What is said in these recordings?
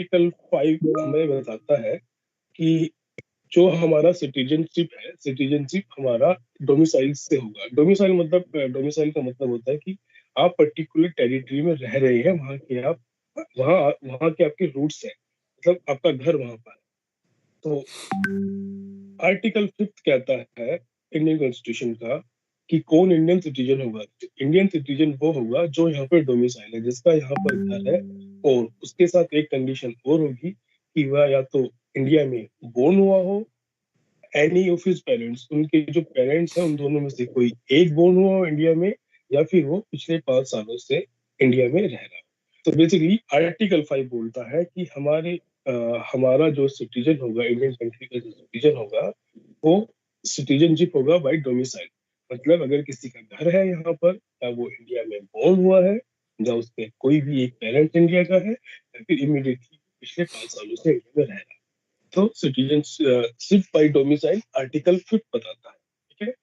Article 5 हमें बताता है कि जो हमारा सिटीजनशिप हमारा डोमिसाइल से होगा। डोमिसाइल का मतलब होता है कि आप पर्टिकुलर टेरिटरी में रह रहे हैं, वहाँ वहाँ के आपके रूट्स हैं, मतलब आपका घर वहाँ पर है। तो आर्टिकल 5 कहता है इंडियन कॉन्स्टिट्यूशन का कि कौन इंडियन सिटीजन होगा। इंडियन सिटीजन वो होगा जो यहाँ पर डोमिसाइल है, जिसका यहाँ पर घर है, और उसके साथ एक कंडीशन और होगी कि वह या तो इंडिया में बोर्न हुआ हो, एनी ऑफ हिज पेरेंट्स, उनके जो पेरेंट्स हैं उन दोनों में से कोई एक बोर्न हुआ हो इंडिया में, या फिर वो पिछले 5 सालों से इंडिया में रह रहा हो। तो बेसिकली आर्टिकल 5 बोलता है कि हमारा जो सिटीजन होगा, इंडियन कंट्री का जो सिटीजन होगा, वो सिटीजनशिप होगा बाय डोमिसाइल। मतलब अगर किसी का घर है यहाँ पर, या वो इंडिया में बोर्न हुआ है, या उसके कोई भी एक पेरेंट इंडिया का है, या फिर इमीडिएटली पिछले 5 सालों से इंडिया में रह रहा है, तो सिटीजनशिप बाय डोमिसाइल आर्टिकल 5 बताता है। ठीक है।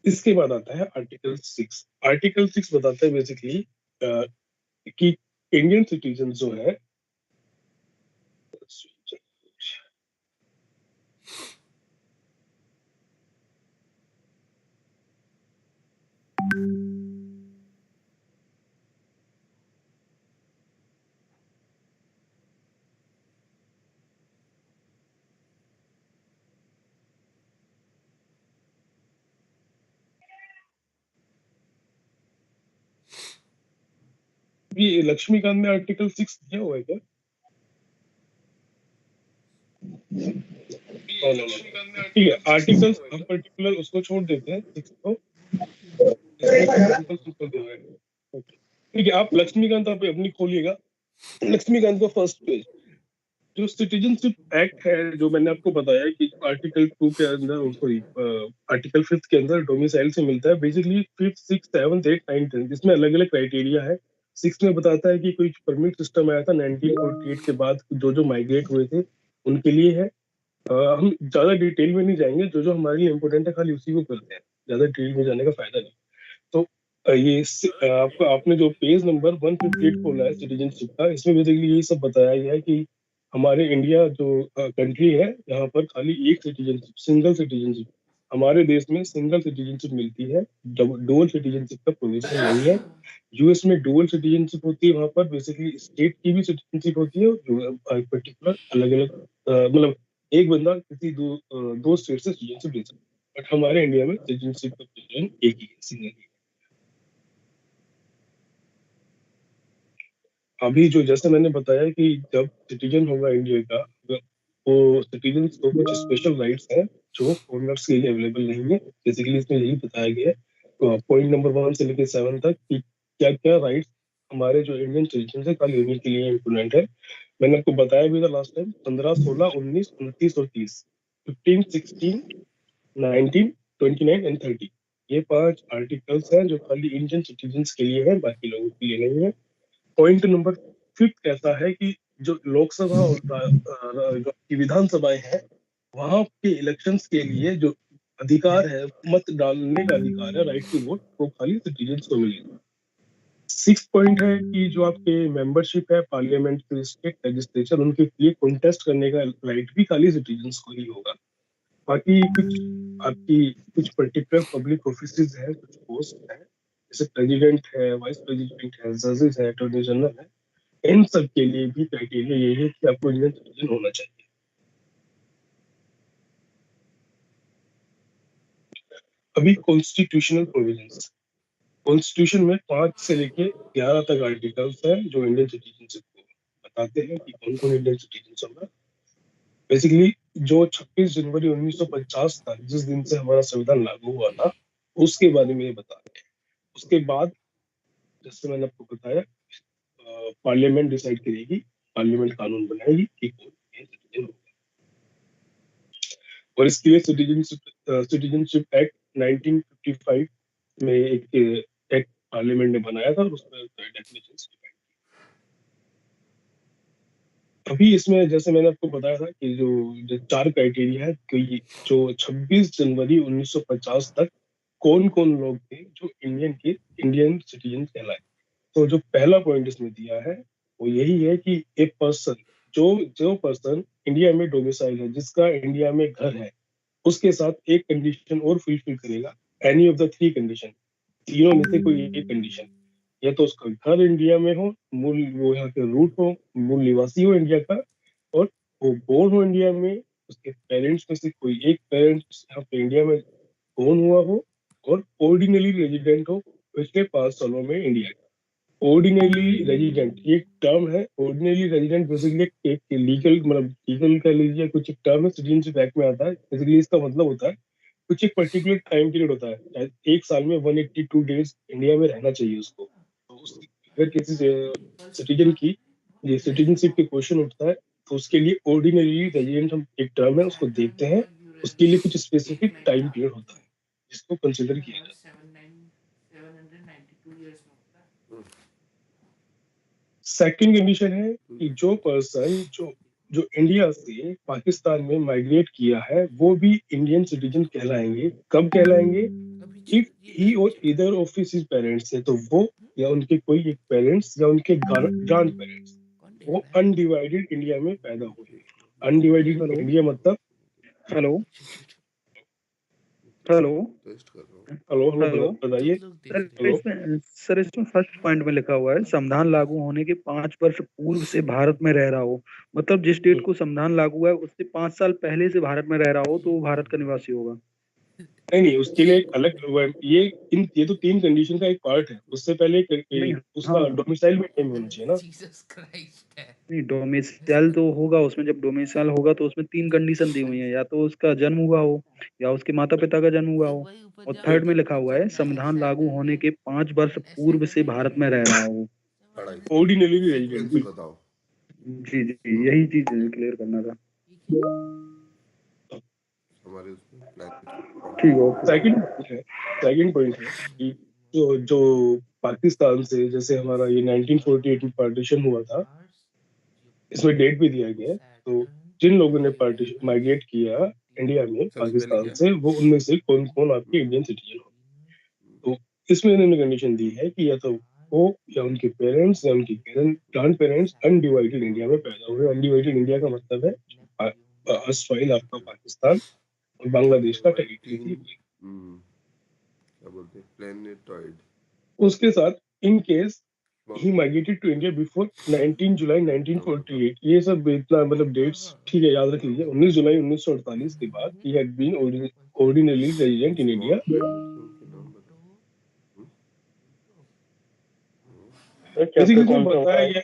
इसके बाद आता है आर्टिकल 6। आर्टिकल 6 बताता है बेसिकली कि इंडियन सिटीजन जो है, ये लक्ष्मीकांत में आर्टिकल 6 दिया हुआ है क्या? ठीक है, आर्टिकल हम पर्टिकुलर उसको छोड़ देते हैं 6 को, ठीक है। आप लक्ष्मीकांत आप अपनी खोलिएगा, लक्ष्मीकांत का फर्स्ट पेज। जो सिटीजनशिप एक्ट है, जो मैंने आपको बताया कि आर्टिकल 2 के अंदर, सॉरी आर्टिकल 5 के अंदर डोमिसाइल से मिलता है। बेसिकली 5, 6, 7, 8, 9, 10 इसमें अलग अलग क्राइटेरिया है। 6 में बताता है कि कोई परमिट सिस्टम आया था 1948 के बाद, जो जो माइग्रेट हुए थे उनके लिए है। हम ज्यादा डिटेल में नहीं जाएंगे, जो जो हमारे लिए इम्पोर्टेंट है खाली उसी को करते हैं, ज्यादा डिटेल में जाने का फायदा नहीं। तो आपको आपने जो पेज नंबर 158 खोला है सिटीजनशिप का, इसमें बेसिकली यही सब बताया गया है कि हमारे इंडिया जो कंट्री है, यहाँ पर खाली एक सिटीजनशिप, सिंगल सिटीजनशिप, हमारे देश में सिंगल सिटीजनशिप मिलती है, डुअल सिटीजनशिप का प्रोविजन नहीं है। यूएस में डुअल सिटीजनशिप होती है, वहां पर बेसिकली स्टेट की भी सिटीजनशिप होती है, और पर्टिकुलर अलग अलग, मतलब एक बंदा किसी दो स्टेट से सिटीजनशिप ले सकता है। बट हमारे इंडिया में सिटीजनशिप का प्रोविजन एक ही है, सिंगल ही। अभी जो जैसे मैंने बताया कि जब सिटीजन होगा इंडिया का, वो सिटीजन को कुछ स्पेशल राइट्स हैं जो फॉरेनर्स के लिए अवेलेबल नहीं है। बेसिकली इसमें यही बताया गया है पॉइंट नंबर 1 से लेकर 7 तक कि क्या क्या राइट्स हमारे जो इंडियन सिटीजन है खाली उन्हीं के लिए इम्पोर्टेंट है। मैंने आपको बताया भी था लास्ट टाइम, 15, 16, 19, 29 और 30, 15, 16, 19, 29 एंड 30, ये 5 आर्टिकल्स हैं जो खाली इंडियन सिटीजन के लिए है, बाकी लोगों के लिए नहीं है। पॉइंट नंबर 5 कहता है कि जो लोकसभा और जो आपकी विधानसभाएं हैं, वहां के इलेक्शंस के लिए जो अधिकार है, मत डालने का अधिकार है, राइट टू वोट, वो खाली सिटीजन को मिलेगा। 6 पॉइंट है कि जो आपके मेंबरशिप है पार्लियामेंट के, स्टेट लेजिस्लेचर, उनके लिए कॉन्टेस्ट करने का राइट भी खाली सिटीजन को ही होगा। बाकी कुछ आपकी कुछ पर्टिकुलर पब्लिक ऑफिसेज है, कुछ पोस्ट है, जैसे प्रेसिडेंट है, वाइस प्रेसिडेंट है, जजेस है, अटॉर्नी जनरल है, इन सब के लिए भी क्राइटेरिया ये है कि आपको इंडियन सिटीजन होना चाहिए। अभी कॉन्स्टिट्यूशनल प्रोविजंस, कॉन्स्टिट्यूशन में 5 से लेके 11 तक आर्टिकल्स हैं जो इंडियन सिटीजनशिप को बताते हैं कि कौन कौन इंडियन सिटीजन होगा। बेसिकली जो 26 जनवरी 1950 था, जिस दिन से हमारा संविधान लागू हुआ था, उसके बारे में ये बताते हैं। उसके बाद जैसे मैंने आपको बताया, पार्लियामेंट डिसाइड करेगी, पार्लियामेंट कानून बनाएगी कि कौन सिटीजन होगा। और इसके लिए सिटीजनशिप एक्ट 1955 में एक एक्ट पार्लियामेंट ने बनाया था, और उसमें डेफिनेशंस। अभी इसमें जैसे मैंने आपको बताया था कि जो 4 क्राइटेरिया है कि जो 26 जनवरी 1950 तक कौन कौन लोग थे जो इंडियन सिटीजन कहलाए। तो जो पहला पॉइंट इसमें दिया है वो यही है कि ए पर्सन, जो जो पर्सन इंडिया में डोमिसाइल है, जिसका इंडिया में घर है, उसके साथ एक कंडीशन और फुलफिल करेगा। Any of the three condition, तीनों में से कोई एक कंडीशन, या तो उसका घर इंडिया में हो, मूल वो यहाँ के रूट हो, मूल निवासी हो इंडिया का, और वो बोर्न हो इंडिया में, उसके पेरेंट्स में से कोई एक पेरेंट्स यहाँ पे इंडिया में बोर्न हुआ हो, और ऑर्डिनरी रेजिडेंट हो पिछले 5 सालों में इंडिया। ऑर्डिनरी रेजिडेंट ये टर्म है। ऑर्डिनरी रेजिडेंट बेसिकली एक लीगल, मतलब लीगल कह लीजिए, कुछ एक टर्म है, सिटीजनशिप एक्ट में आता है। बेसिकली इसका मतलब होता है कुछ एक पर्टिकुलर टाइम पीरियड होता है, शायद एक साल में 182 डेज इंडिया में रहना चाहिए उसको। तो अगर किसी सिटीजन की ये सिटीजनशिप के क्वेश्चन उठता है, तो उसके लिए ऑर्डिनरी रेजिडेंट हम एक टर्म है उसको देखते हैं। उसके लिए कुछ स्पेसिफिक टाइम पीरियड होता है जिसको कंसिडर किया जाता है। सेकंड कंडीशन है कि जो पर्सन जो जो इंडिया से पाकिस्तान में माइग्रेट किया है वो भी इंडियन सिटीजन कहलाएंगे। कब कहलाएंगे? इफ ही और इधर ऑफ हिज पेरेंट्स है, तो वो या उनके कोई एक पेरेंट्स या उनके ग्रैंड पेरेंट्स वो अनडिवाइडेड इंडिया में पैदा हुए। अनडिवाइडेड इंडिया मतलब hello hello hello hello hello बताइए। सर हेलो इसमें फर्स्ट पॉइंट में लिखा हुआ है संविधान लागू होने के 5 वर्ष पूर्व से भारत में रह रहा हो। मतलब जिस डेट को संविधान लागू है उससे 5 साल पहले से भारत में रह रहा हो तो वो भारत का निवासी होगा। नहीं नहीं, उसके लिए एक अलग ये तो 3 कंडीशन का एक पार्ट है। उससे पहले नहीं उसका हाँ डोमिसाइल भी इंडिया में होना चाहिए ना। नहीं डोमिसाइल तो होगा उसमें। जब डोमिसाइल होगा तो उसमें 3 कंडीशन दी हुई है, या तो उसका जन्म हुआ हो या उसके माता पिता का जन्म हुआ हो, और थर्ड में लिखा हुआ है संविधान लागू होने के 5 वर्ष पूर्व से भारत में रह रहा हो। ऑर्डिनरी रेजिडेंट भी। जी जी यही चीज क्लियर करना था। ठीक है ओके। सेकंड पॉइंट है कि जो पाकिस्तान से, जैसे हमारा ये 1948 में पार्टीशन हुआ था, इसमें डेट भी दिया गया है। तो जिन लोगों ने पार्टीशन माइग्रेट किया इंडिया में पाकिस्तान से, वो उनमें से कौन कौन आपके इंडियन सिटीजन हो। तो इसमें इन्होंने कंडीशन दी है कि या तो वो या उनके पेरेंट्स या उनके ग्रैंड पेरेंट्स अनडिवाइडेड इंडिया में पैदा हुए। अनडिवाइडेड इंडिया का मतलब है असफाइल आपका पाकिस्तान और बांग्लादेश का टेरिटरी थी। क्या बोलते हैं, प्लेनेटॉइड। उसके साथ इन केस ही migrated to India before 19 July 1948, ये सब इतना मतलब डेट्स ठीक है, याद रख लीजिए। 19 जुलाई 1948 के बाद ही had been ordinary resident in India. Basically इसमें बताया गया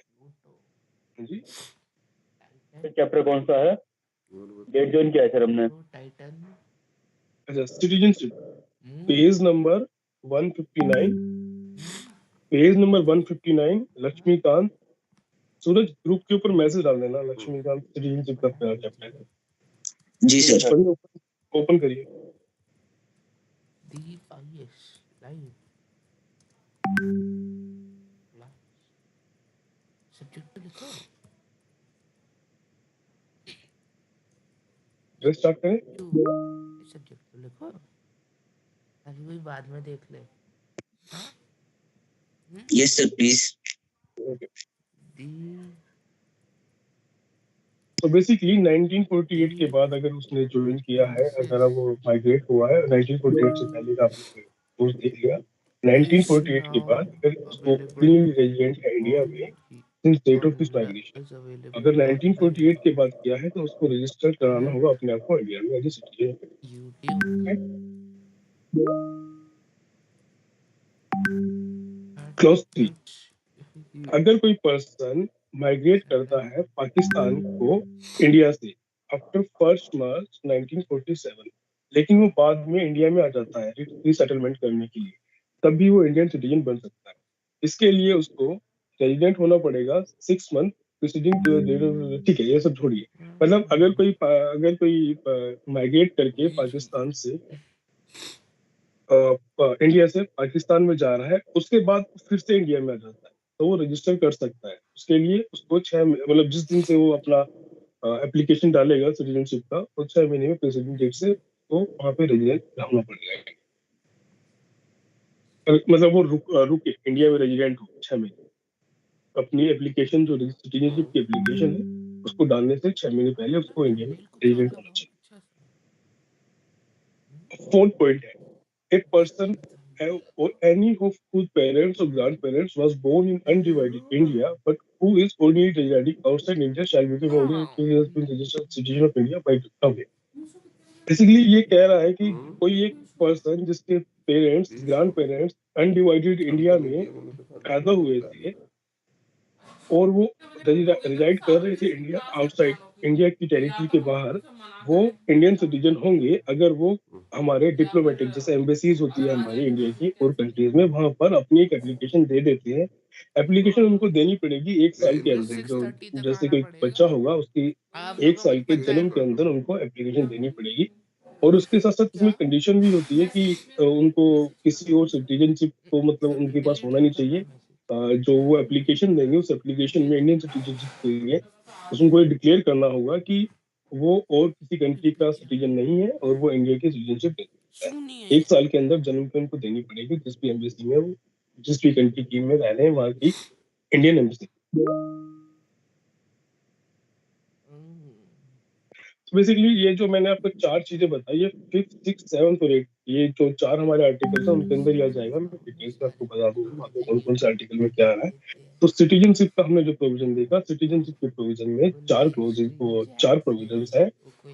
जी। चैप्टर कौन सा है? डेट ज्वाइन किया है सर हमने। अच्छा, citizenship page number 159, page number 159, Laxmikanth. Suraj group के ऊपर मैसेज डाल देना, लक्ष्मीकांत सिटीजनशिप का पहला चैप्टर है। जी सर। ओपन करिए। सब्जेक्ट लिखो, स्टार्ट करें। सब्जेक्ट लिखो ताकि कोई बाद में देख ले। Yes sir please. तो बेसिकली 1948 के बाद अगर उसने ज्वाइन किया है, अगर वो माइग्रेट हुआ है 1948 से पहले का आपने कोर्स देख लिया, 1948 के बाद अगर उसको रेजिडेंट है इंडिया में since date of his migration, अगर 1948 के बाद किया है तो उसको रजिस्टर कराना होगा अपने आप को इंडिया में एज ए सिटीजन। क्लोज 3, अगर कोई पर्सन माइग्रेट करता है पाकिस्तान को इंडिया से आफ्टर 1 मार्च 1947, लेकिन वो बाद में इंडिया में आ जाता है रीसेटलमेंट करने के लिए, तब भी वो इंडियन सिटीजन बन सकता है। इसके लिए उसको रेजिडेंट होना पड़ेगा 6 मंथ प्रीसीडिंग। ठीक है, ये सब छोड़िए। मतलब अगर कोई माइग्रेट करके पाकिस्तान से इंडिया से पाकिस्तान में जा रहा है, उसके बाद फिर से इंडिया में आ जाता है, तो वो रजिस्टर कर सकता है। उसके लिए उसको 6 मतलब जिस दिन से वो अपना एप्लीकेशन डालेगा सिटीजनशिप का, वो 6 महीने में प्रेसिडेंट डेट से वो वहाँ पे रेजिडेंट होना पड़ेगा। मतलब वो रुके इंडिया में रेजिडेंट हो 6 महीने, अपनी एप्लीकेशन जो सिटीजनशिप की एप्लीकेशन है उसको डालने से 6 महीने पहले उसको इंडिया में रेजिडेंट होना चाहिए। फोर्थ पॉइंट है, a person or any of whose parents or grandparents was born in undivided India but who is only residing outside India shall become only he has been registered citizen of India by okay। Basically ये कह रहा है कि कोई एक person जिसके parents grand parents undivided India में पैदा हुए थे और वो रिजाइड कर रहे थे इंडिया आउटसाइड इंडिया की टेरिटरी के बाहर, वो इंडियन सिटीजन होंगे अगर वो हमारे डिप्लोमेटिक जैसे एम्बेसीज होती है हमारी इंडिया की और कंट्रीज में, वहां पर अपनी एक एप्लीकेशन दे देते हैं। एप्लीकेशन उनको देनी पड़ेगी 1 साल के अंदर, जो जैसे कोई बच्चा होगा उसकी 1 साल के जन्म के अंदर उनको एप्लीकेशन देनी पड़ेगी। और उसके साथ साथ इसमें कंडीशन भी होती है कि उनको किसी और सिटीजनशिप को मतलब उनके पास होना नहीं चाहिए। जो वो एप्लीकेशन देंगे उस एप्लीकेशन में इंडियन सिटीजनशिप के लिए उसको ये डिक्लेयर करना होगा कि वो और किसी कंट्री का सिटीजन नहीं है और वो इंडिया की सिटीजनशिप ले सकता है। 1 साल के अंदर जन्म पे उनको देनी पड़ेगी जिस भी एम्बेसी में वो जिस भी कंट्री की में रह रहे हैं वहाँ की इंडियन एम्बेसी। बेसिकली ये जो मैंने आपको 4 चीजें बताई है, 5th 6th 7th और 8th, ये जो 4 हमारे आर्टिकल्स हैं उनके अंदर ही आ जाएगा। मैं डिटेल्स में आपको बता दूंगा कौन कौन से आर्टिकल में क्या आ रहा है। तो सिटीजनशिप का हमने जो प्रोविजन देखा, सिटीजनशिप के प्रोविजन में 4 प्रोविजन है।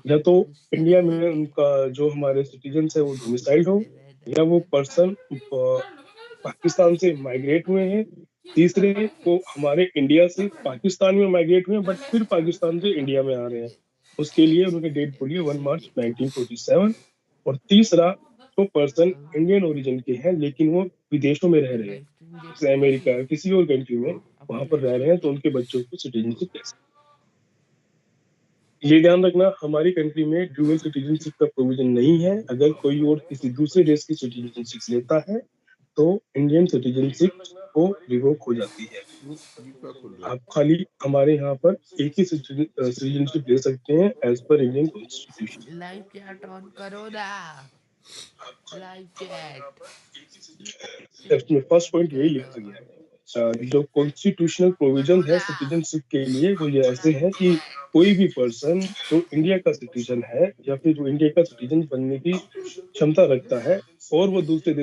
या तो इंडिया में उनका जो हमारे सिटीजन है वो डोमिसाइल्ड हो, या वो पर्सन पाकिस्तान से माइग्रेट हुए हैं, तीसरे वो हमारे इंडिया से पाकिस्तान में माइग्रेट हुए बट फिर पाकिस्तान से इंडिया में आ रहे हैं, उसके लिए उनकी डेट बोलिए 1 मार्च 1947। और तीसरा तो पर्सन इंडियन ओरिजिन के हैं लेकिन वो विदेशों में रह रहे हैं, जैसे अमेरिका किसी और कंट्री में वहां पर रह रहे हैं, तो उनके बच्चों को सिटीजनशिप कैसे। ये ध्यान रखना हमारी कंट्री में ड्यूअल सिटीजनशिप का प्रोविजन नहीं है। अगर कोई और किसी दूसरे देश की सिटीजनशिप लेता है तो इंडियन सिटीजनशिप को रिवोक हो जाती है। आप खाली हमारे यहाँ पर एक ही सिटीजनशिप ले सकते हैं एज पर Indian constitution. Live chat on करो ना, लाइव चैट। इसमें फर्स्ट पॉइंट यही लिखा गया है, जो कॉन्स्टिट्यूशनल प्रोविजन है सिटीजनशिप के लिए वो ये ऐसे है कि कोई भी पर्सन जो इंडिया का सिटीजन है या फिर जो इंडिया का सिटीजन बनने की क्षमता रखता है और वो दूसरे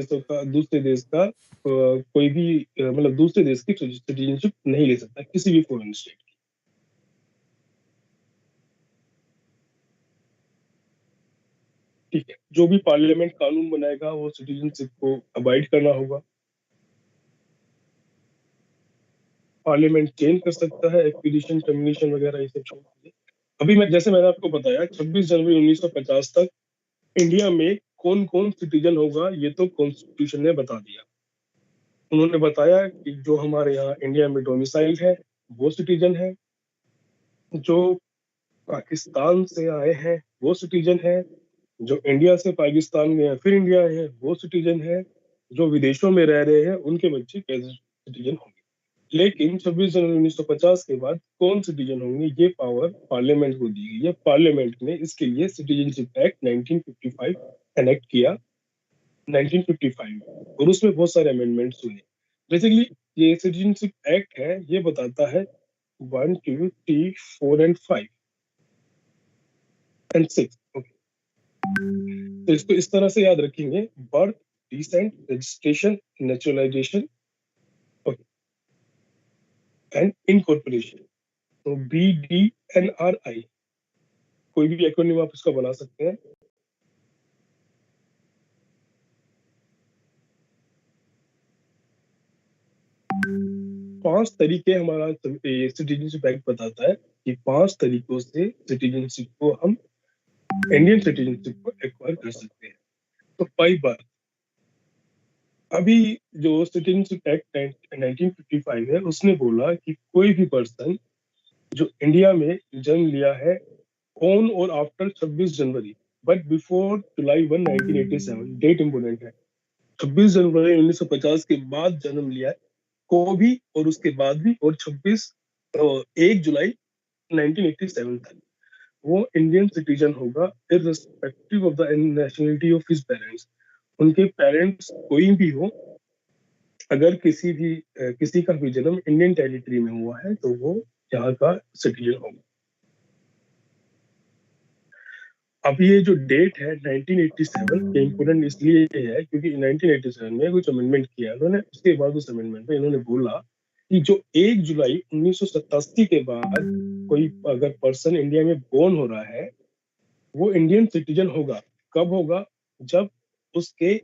देश का कोई भी मतलब दूसरे देश की सिटीजनशिप नहीं ले सकता किसी भी फॉरेन स्टेट की। ठीक है, जो भी पार्लियामेंट कानून बनाएगा वो सिटीजनशिप को अवॉइड करना होगा। पार्लियामेंट चेंज कर सकता है, एक्विजिशन टर्मिनेशन वगैरह ये सब छोड़ दीजिए। अभी मैंने आपको बताया 26 जनवरी 1950 तक इंडिया में कौन कौन सिटीजन होगा ये तो कॉन्स्टिट्यूशन ने बता दिया। उन्होंने बताया कि जो हमारे यहाँ इंडिया में डोमिसाइल है वो सिटीजन है, जो पाकिस्तान से आए हैं वो सिटीजन है, जो इंडिया से पाकिस्तान में फिर इंडिया आए हैं वो सिटीजन है, जो विदेशों में रह रहे हैं उनके बच्चे कैसे सिटीजन होंगे। लेकिन 26 जनवरी 1950 के बाद कौन सिटीजन होंगे ये पावर पार्लियामेंट को दी गई है। पार्लियामेंट ने इसके लिए सिटीजनशिप एक्ट 1955 एनेक्ट किया 1955 और उसमें बहुत सारे अमेंडमेंट्स हुए। बेसिकली ये सिटीजनशिप एक्ट है, ये बताता है 1 2 3 4 एंड 5 एंड 6। तो इसको इस तरह से याद रखेंगे, birth, descent, registration, naturalization and incorporation. तो BDNRI कोई भी एक्रोनिम आप इसका बना सकते हैं। पांच तरीके हमारा सिटीजनशिप एक्ट बताता है कि 5 तरीकों से सिटीजनशिप को हम इंडियन सिटीजनशिप को एक्वायर कर सकते हैं। तो पहली बात, अभी जो सिटीजनशिप एक्ट 1955 है उसने बोला कि कोई भी पर्सन जो इंडिया में जन्म लिया है ऑन और आफ्टर 26 जनवरी बट बिफोर जुलाई 1 1987, डेट इंपोर्टेंट है, 26 जनवरी 1950 के बाद जन्म लिया है को भी और उसके बाद भी और 1 जुलाई 1987 तक वो इंडियन सिटीजन होगा irrespective of the nationality of his parents. उनके पेरेंट्स कोई भी हो अगर किसी का भी जन्म इंडियन टेरिटरी में हुआ है तो वो यहाँ का सिटीजन होगा। अब ये जो डेट है 1987 ये इम्पोर्टेंट इसलिए है क्योंकि 1987 में कुछ अमेंडमेंट किया उन्होंने। उसके बाद उस अमेंडमेंट में इन्होंने बोला कि जो 1 जुलाई 1987 के बाद कोई अगर पर्सन इंडिया में बोर्न हो रहा है वो इंडियन सिटीजन होगा। कब होगा? जब उसके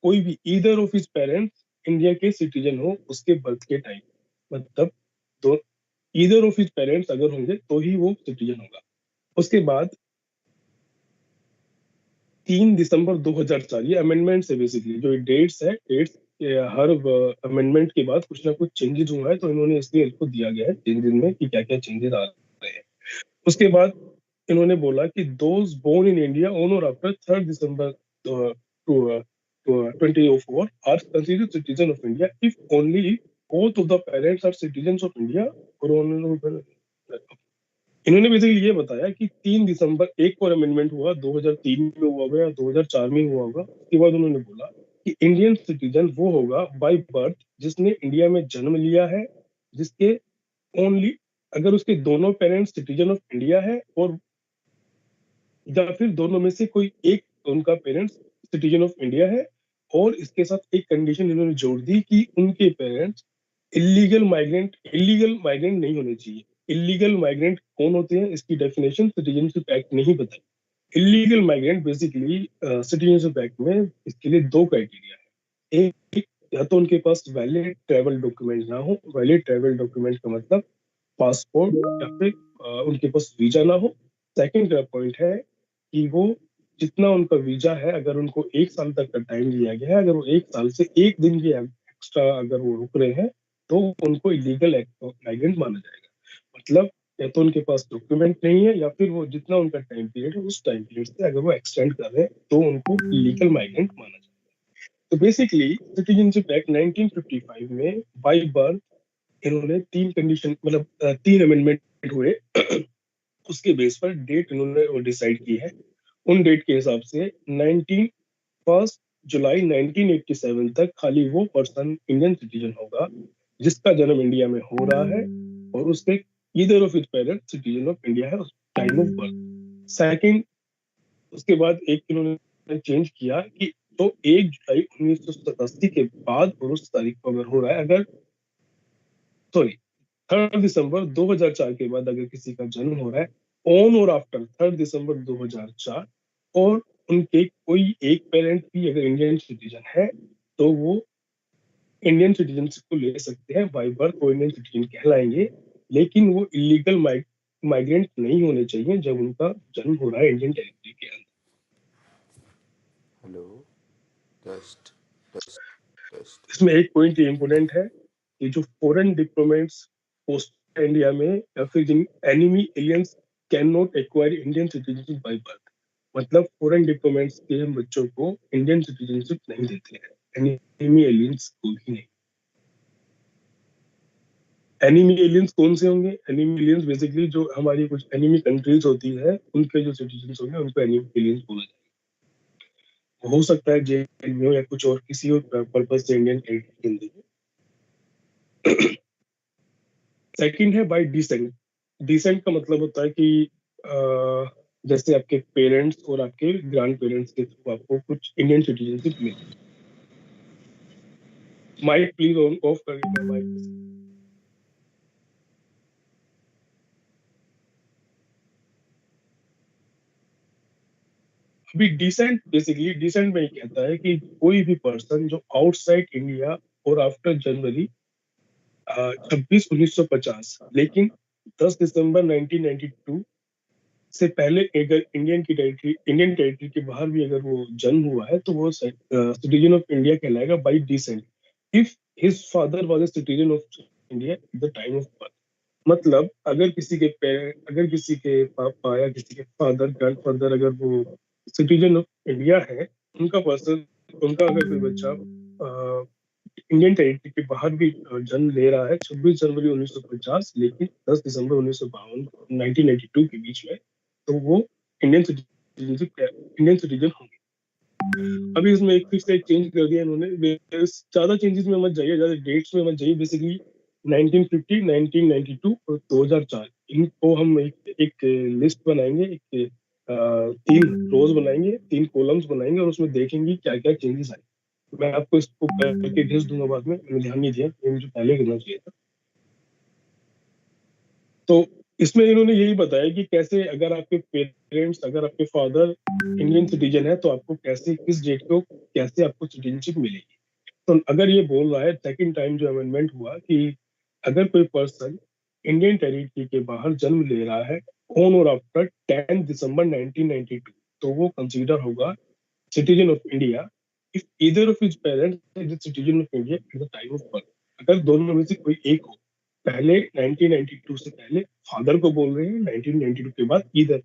कोई भी either of his parents India के सिटीजन हो उसके बर्थ के टाइम। मतलब तो ईदर ऑफ हिज पेरेंट्स अगर होंगे तो ही वो सिटीजन होगा। उसके बाद 3 दिसंबर 2004 ये अमेंडमेंट है बेसिकली। जो डेट्स है डेट्स हर अमेंडमेंट के बाद कुछ ना कुछ चेंजेस हुआ है तो इन्होंने इसलिए इसको दिया गया है चेंजेस में कि क्या क्या चेंजेस आ रहे हैं। उसके बाद इन्होंने बोला कि those born in India on और after 3 December 2004 are considered citizen of India if only both of the parents are citizens of India और इन्होंने बेसिकली ये बताया कि 3 दिसंबर एक और अमेंडमेंट हुआ 2003 में हुआ होगा या 2004 में हुआ होगा। उसके बाद उन्होंने बोला कि इंडियन सिटीजन वो होगा बाय बर्थ जिसने इंडिया में जन्म लिया है, जिसके ओनली अगर उसके दोनों पेरेंट्स सिटीजन ऑफ इंडिया है और या फिर दोनों में से कोई एक उनका पेरेंट्स सिटीजन ऑफ इंडिया है। और इसके साथ एक कंडीशन इन्होंने जोड़ दी कि उनके पेरेंट्स इलीगल माइग्रेंट नहीं होने चाहिए। इलीगल माइग्रेंट कौन होते हैं इसकी डेफिनेशन सिटीजनशिप एक्ट नहीं बताई। Illegal migrant basically citizenship act में इसके लिए 2 क्राइटेरिया है। एक या तो उनके पास वैलिड ट्रैवल डॉक्यूमेंट ना हो। वैलिड ट्रैवल डॉक्यूमेंट का मतलब पासपोर्ट या फिर उनके पास वीजा ना हो। सेकंड पॉइंट है कि वो जितना उनका वीजा है अगर उनको 1 साल तक का टाइम दिया गया है, अगर वो 1 साल से 1 दिन की एक्स्ट्रा अगर वो रुक रहे हैं तो उनको इलीगल माइग्रेंट माना जाएगा। मतलब या तो उनके पास डॉक्यूमेंट नहीं है या फिर वो जितना उनका टाइम पीरियड है उस टाइम पीरियड से अगर वो एक्सटेंड कर रहे हैं तो उनको इलीगल माइग्रेंट माना जाएगा। तो बेसिकली सिटीजनशिप एक्ट 1955 में बाय बर्थ इन्होंने 3 कंडीशन मतलब 3 अमेंडमेंट हुए। उसके बेस पर डेट इन्होंने डिसाइड की है। उन डेट के हिसाब से 1 जुलाई 1987 तक खाली वो पर्सन इंडियन सिटीजन होगा जिसका जन्म इंडिया में हो रहा है और उसके either of his parents citizen of India है उस टाइम ऑफ बर्थ। सेकंड उसके बाद एक इन्होंने चेंज किया कि तो 1 जुलाई 1987 के बाद और उस तारीख को अगर हो रहा है अगर 3 दिसंबर 2004 के बाद अगर किसी का जन्म हो रहा है ऑन और आफ्टर 3 दिसंबर 2004 और उनके कोई एक पेरेंट भी अगर इंडियन सिटीजन है तो वो इंडियन सिटीजनशिप को ले सकते हैं। बाय बर्थ वो इंडियन सिटीजन कहलाएंगे लेकिन वो इलीगल माइग्रेंट नहीं होने चाहिए जब उनका जन्म हो रहा है इंडियन टेरिटरी के अंदर। हेलो टेस्ट टेस्ट टेस्ट इसमें एक पॉइंट ये इम्पोर्टेंट है कि जो फॉरेन डिप्लोमेट्स पोस्ट इंडिया में या फिर जिन enemy aliens can not acquire Indian citizenship by birth. मतलब फॉरेन डिप्लोमेट्स के बच्चों को इंडियन सिटीजनशिप नहीं देते हैं, एनिमी एलियंस को भी नहीं। एनिमी एलियंस कौन से होंगे? एनिमी एलियंस बेसिकली जो हमारी कुछ एनिमी कंट्रीज होती है उनके जो सिटीजन होंगे उनको एनिमी एलियंस बोला जाएगा। हो सकता है जेल में या कुछ और किसी और पर्पज से इंडियन टेरिटरी के अंदर। सेकंड है बाय डिसेंट। डिसेंट का मतलब होता है कि जैसे आपके पेरेंट्स और आपके ग्रैंड पेरेंट्स के थ्रू आपको कुछ इंडियन सिटीजनशिप मिले। माइक प्लीज ऑन ऑफ करिए माइक। अभी डिसेंट बेसिकली डिसेंट में कहता है कि कोई भी पर्सन जो आउटसाइड इंडिया और आफ्टर जनवरी 26/1950 लेकिन 10 दिसंबर 1992 से पहले अगर इंडियन टेरिटरी के बाहर भी अगर वो जन्म हुआ है तो वो सिटीजन ऑफ इंडिया कहलाएगा bye decent if his father was a citizen of India at the time of birth. मतलब अगर किसी के पापा या किसी के फादर ग्रैंडफादर अगर वो सिटीजन ऑफ इंडिया है उनका अगर कोई बच्चा इंडियन टेरिटरी के बाहर भी जन्म ले रहा है 26 जनवरी 1950 लेकिन 10 दिसंबर 1992 के बीच में तो वो इंडियन सिटीजन होंगे। अभी इसमें एक फिक्स एक चेंज कर दिया इन्होंने। ज्यादा चेंजेस में मत जाइए, ज्यादा डेट्स में मत जाइए। बेसिकली 1950, 1992 और 2004, इनको हम एक लिस्ट बनाएंगे, एक 3 रोज बनाएंगे, 3 कॉलम्स बनाएंगे और उसमें देखेंगे क्या क्या चेंजेस आए। मैं आपको इसको करके भेज दूंगा बाद में, मैंने ध्यान नहीं दिया, ये मुझे पहले करना चाहिए था। तो इसमें इन्होंने यही बताया कि कैसे अगर आपके पेरेंट्स, अगर आपके फादर इंडियन सिटीजन है तो आपको कैसे, किस डेट को कैसे आपको सिटीजनशिप मिलेगी। तो अगर ये बोल रहा है सेकंड टाइम जो अमेंडमेंट हुआ कि अगर कोई पर्सन इंडियन टेरिटरी के बाहर जन्म ले रहा है ऑन और आफ्टर 10 दिसंबर 1992, तो वो कंसीडर होगा citizen of India if either of his parents is citizen of India at the time of birth. अगर दोनों में से कोई एक हो, पहले 1992 से पहले फादर को बोल रहे हैं, 1992 के बाद ईदर।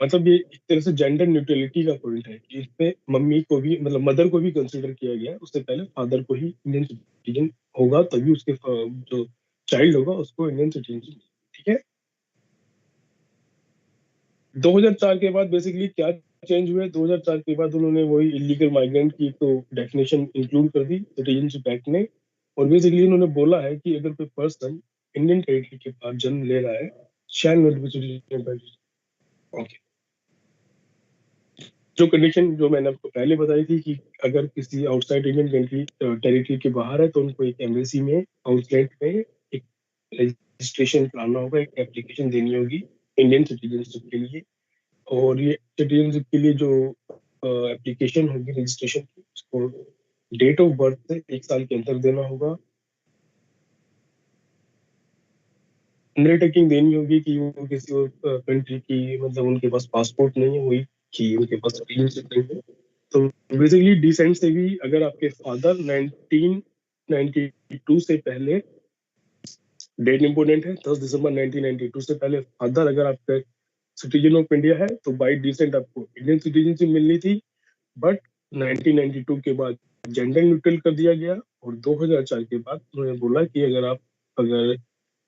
मतलब ये एक तरह से जेंडर न्यूट्रलिटी का पॉइंट है कि इसमें मम्मी को भी, मतलब मदर को भी कंसीडर किया गया है, उससे पहले फादर को ही इंडियन सिटीजन होगा, तभी उसके जो चाइल्ड होगा उसको इंडियन सिटीजन। ठीक है। 2004 के बाद बेसिकली क्या चेंज हुए? 2004 के बाद उन्होंने वही इलीगल माइग्रेंट की तो डेफिनेशन इंक्लूड कर दी सिटीजनशिप एक्ट ने। और बेसिकली उन्होंने बोला है कि अगर कोई पर्सन इंडियन टेरिटरी के पास जन्म ले रहा है, shall not be citizen. Okay. जो कंडीशन जो मैंने आपको पहले बताई थी कि अगर किसी आउटसाइड इंडियन कंट्री टेरिटरी के बाहर है तो उनको एक एम्बेसी में, आउटलेट में एक रजिस्ट्रेशन कराना होगा, एक एप्लीकेशन देनी होगी इंडियन सिटीजनशिप के लिए। और ये सिटीजनशिप के लिए जो एप्लीकेशन होगी रजिस्ट्रेशन की, उसको डेट ऑफ बर्थ से 1 साल के अंदर देना होगा। अंडरटेकिंग देनी होगी कि वो किसी और कंट्री की, मतलब उनके पास पासपोर्ट नहीं है, वही कि उनके पास सिटीजनशिप नहीं है। तो बेसिकली डिसेंट से भी अगर आपके फादर 1992 से पहले, डेट इंपोर्टेंट है, 10 दिसंबर 1992 से पहले फादर अगर आपका सिटीजन ऑफ इंडिया है तो बाय डिसेंट आपको इंडियन सिटीजनशिप मिलनी थी। बट 1992 के बाद जेंडर न्यूट्रल कर दिया गया और 2004 के बाद उन्होंने बोला कि अगर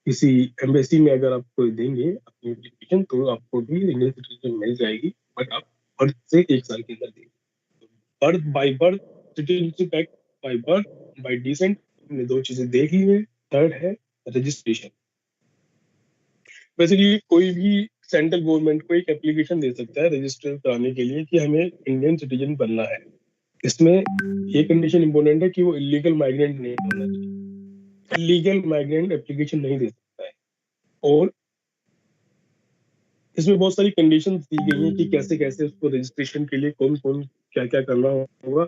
किसी एम्बेसी में अगर आपको देंगे अपनी एप्लीकेशन तो आपको भी इंडियन सिटीजन मिल जाएगी, बट आप बर्थ से 1 साल के अंदर देंगे। Birth by birth, citizenship act by birth, bye decent, हमने 2 चीजें देख ली है। थर्ड है रजिस्ट्रेशन। बेसिकली कोई भी सेंट्रल गवर्नमेंट को एक एप्लीकेशन दे सकता है रजिस्टर कराने के लिए कि हमें इंडियन सिटीजन बनना है। इसमें ये कंडीशन इंपॉर्टेंट है कि वो इलीगल माइग्रेंट नहीं होना चाहिए। इलीगल माइग्रेंट एप्लीकेशन नहीं दे सकता है। और इसमें बहुत सारी कंडीशंस दी गई हैं कि कैसे कैसे उसको रजिस्ट्रेशन के लिए कौन कौन क्या क्या करना होगा।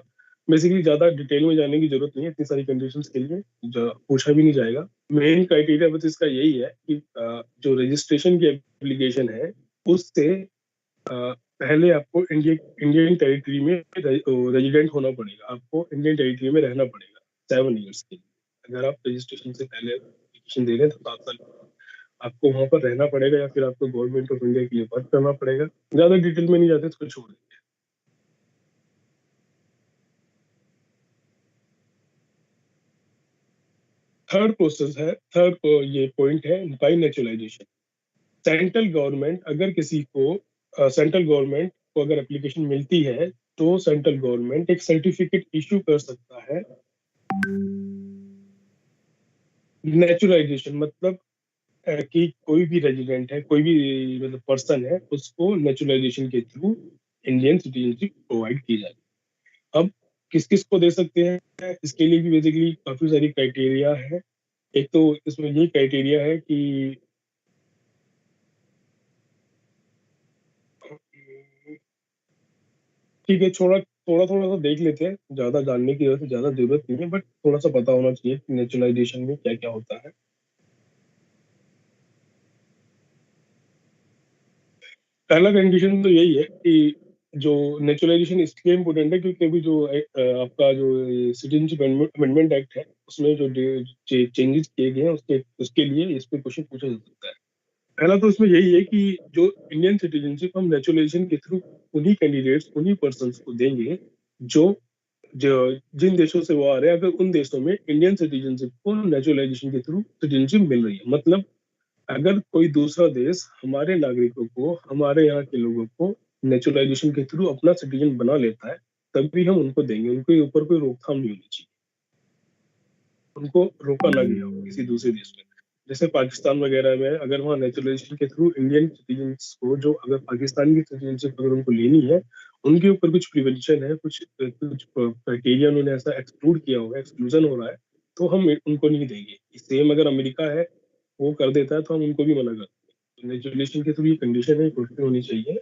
बेसिकली ज्यादा डिटेल में जाने की जरूरत नहीं है इतनी सारी कंडीशंस के लिए, पूछा भी नहीं जाएगा। मेन क्राइटेरिया बस इसका यही है कि जो रजिस्ट्रेशन की एप्लीकेशन है उससे पहले आपको इंडियन टेरिटरी में रेजिडेंट होना पड़ेगा, आपको इंडियन टेरिटरी में रहना पड़ेगा 7 ईयर्स के लिए। अगर आप रजिस्ट्रेशन से पहले एप्लीकेशन दे रहे हैं तो 7 साल आपको वहां पर रहना पड़ेगा या फिर आपको गवर्नमेंट ऑफ इंडिया के लिए वर्क करना पड़ेगा। ज्यादा डिटेल में नहीं जाते, इसको छोड़ देंगे। थर्ड प्रोसेस है, थर्ड ये पॉइंट है बाय नेचुरलाइजेशन। सेंट्रल गवर्नमेंट अगर किसी को सेंट्रल गवर्नमेंट को अगर एप्लीकेशन मिलती है तो सेंट्रल गवर्नमेंट एक सर्टिफिकेट इशू कर सकता है। नेचुरलाइजेशन मतलब कि कोई भी रेजिडेंट है, कोई भी मतलब पर्सन है, उसको नेचुरलाइजेशन के थ्रू इंडियन सिटीजनशिप प्रोवाइड की जाती है। अब किस किस को दे सकते हैं, इसके लिए भी बेसिकली काफी सारी क्राइटेरिया है। एक तो इसमें ये क्राइटेरिया है कि ठीक है, थोड़ा थोड़ा थोड़ा सा देख लेते हैं, ज्यादा जानने की ज्यादा जरूरत नहीं है, बट थोड़ा सा पता होना चाहिए कि नेचुरलाइजेशन में क्या क्या होता है। पहला कंडीशन तो यही है कि जो नेचुरलाइजेशन इसलिए इम्पोर्टेंट है क्योंकि अभी जो आपका जो सिटीजनशिप अमेंडमेंट एक्ट है उसमें जो चेंजेस किए गए हैं उसके लिए इस पे क्वेश्चन पूछा जा सकता है। पहला तो इसमें यही है कि जो इंडियन सिटीजनशिप हम नेचुरलाइजेशन के थ्रू उन्हीं कैंडिडेट्स, उन्हीं पर्सन को देंगे जो जो जिन देशों से वो आ रहे हैं, अगर उन देशों में इंडियन सिटीजनशिप को नेचुरलाइजेशन के थ्रू सिटीजनशिप मिल रही है। मतलब अगर कोई दूसरा देश हमारे नागरिकों को, हमारे यहाँ के लोगों को नेचुरलाइजेशन के थ्रू अपना सिटीजन बना लेता है तभी हम उनको देंगे। उनके ऊपर कोई रोकथाम नहीं होनी चाहिए, उनको रोका ना गया हो किसी दूसरे देश में। जैसे पाकिस्तान वगैरह में अगर वहाँ नेचुरलाइजेशन के थ्रू इंडियन सिटीजन्स को, जो अगर पाकिस्तान की सिटीजनशिप अगर उनको लेनी है, उनके ऊपर कुछ प्रिवेंशन है, कुछ क्राइटेरिया उन्होंने ऐसा एक्सक्लूड किया हुआ है, एक्सक्लूजन हो रहा है, तो हम उनको नहीं देंगे। सेम अगर अमेरिका है वो कर देता है तो हम उनको भी मना करते हैं। नेचुरलाइजेशन के थ्रू ये कंडीशन है, फुलफिल होनी चाहिए।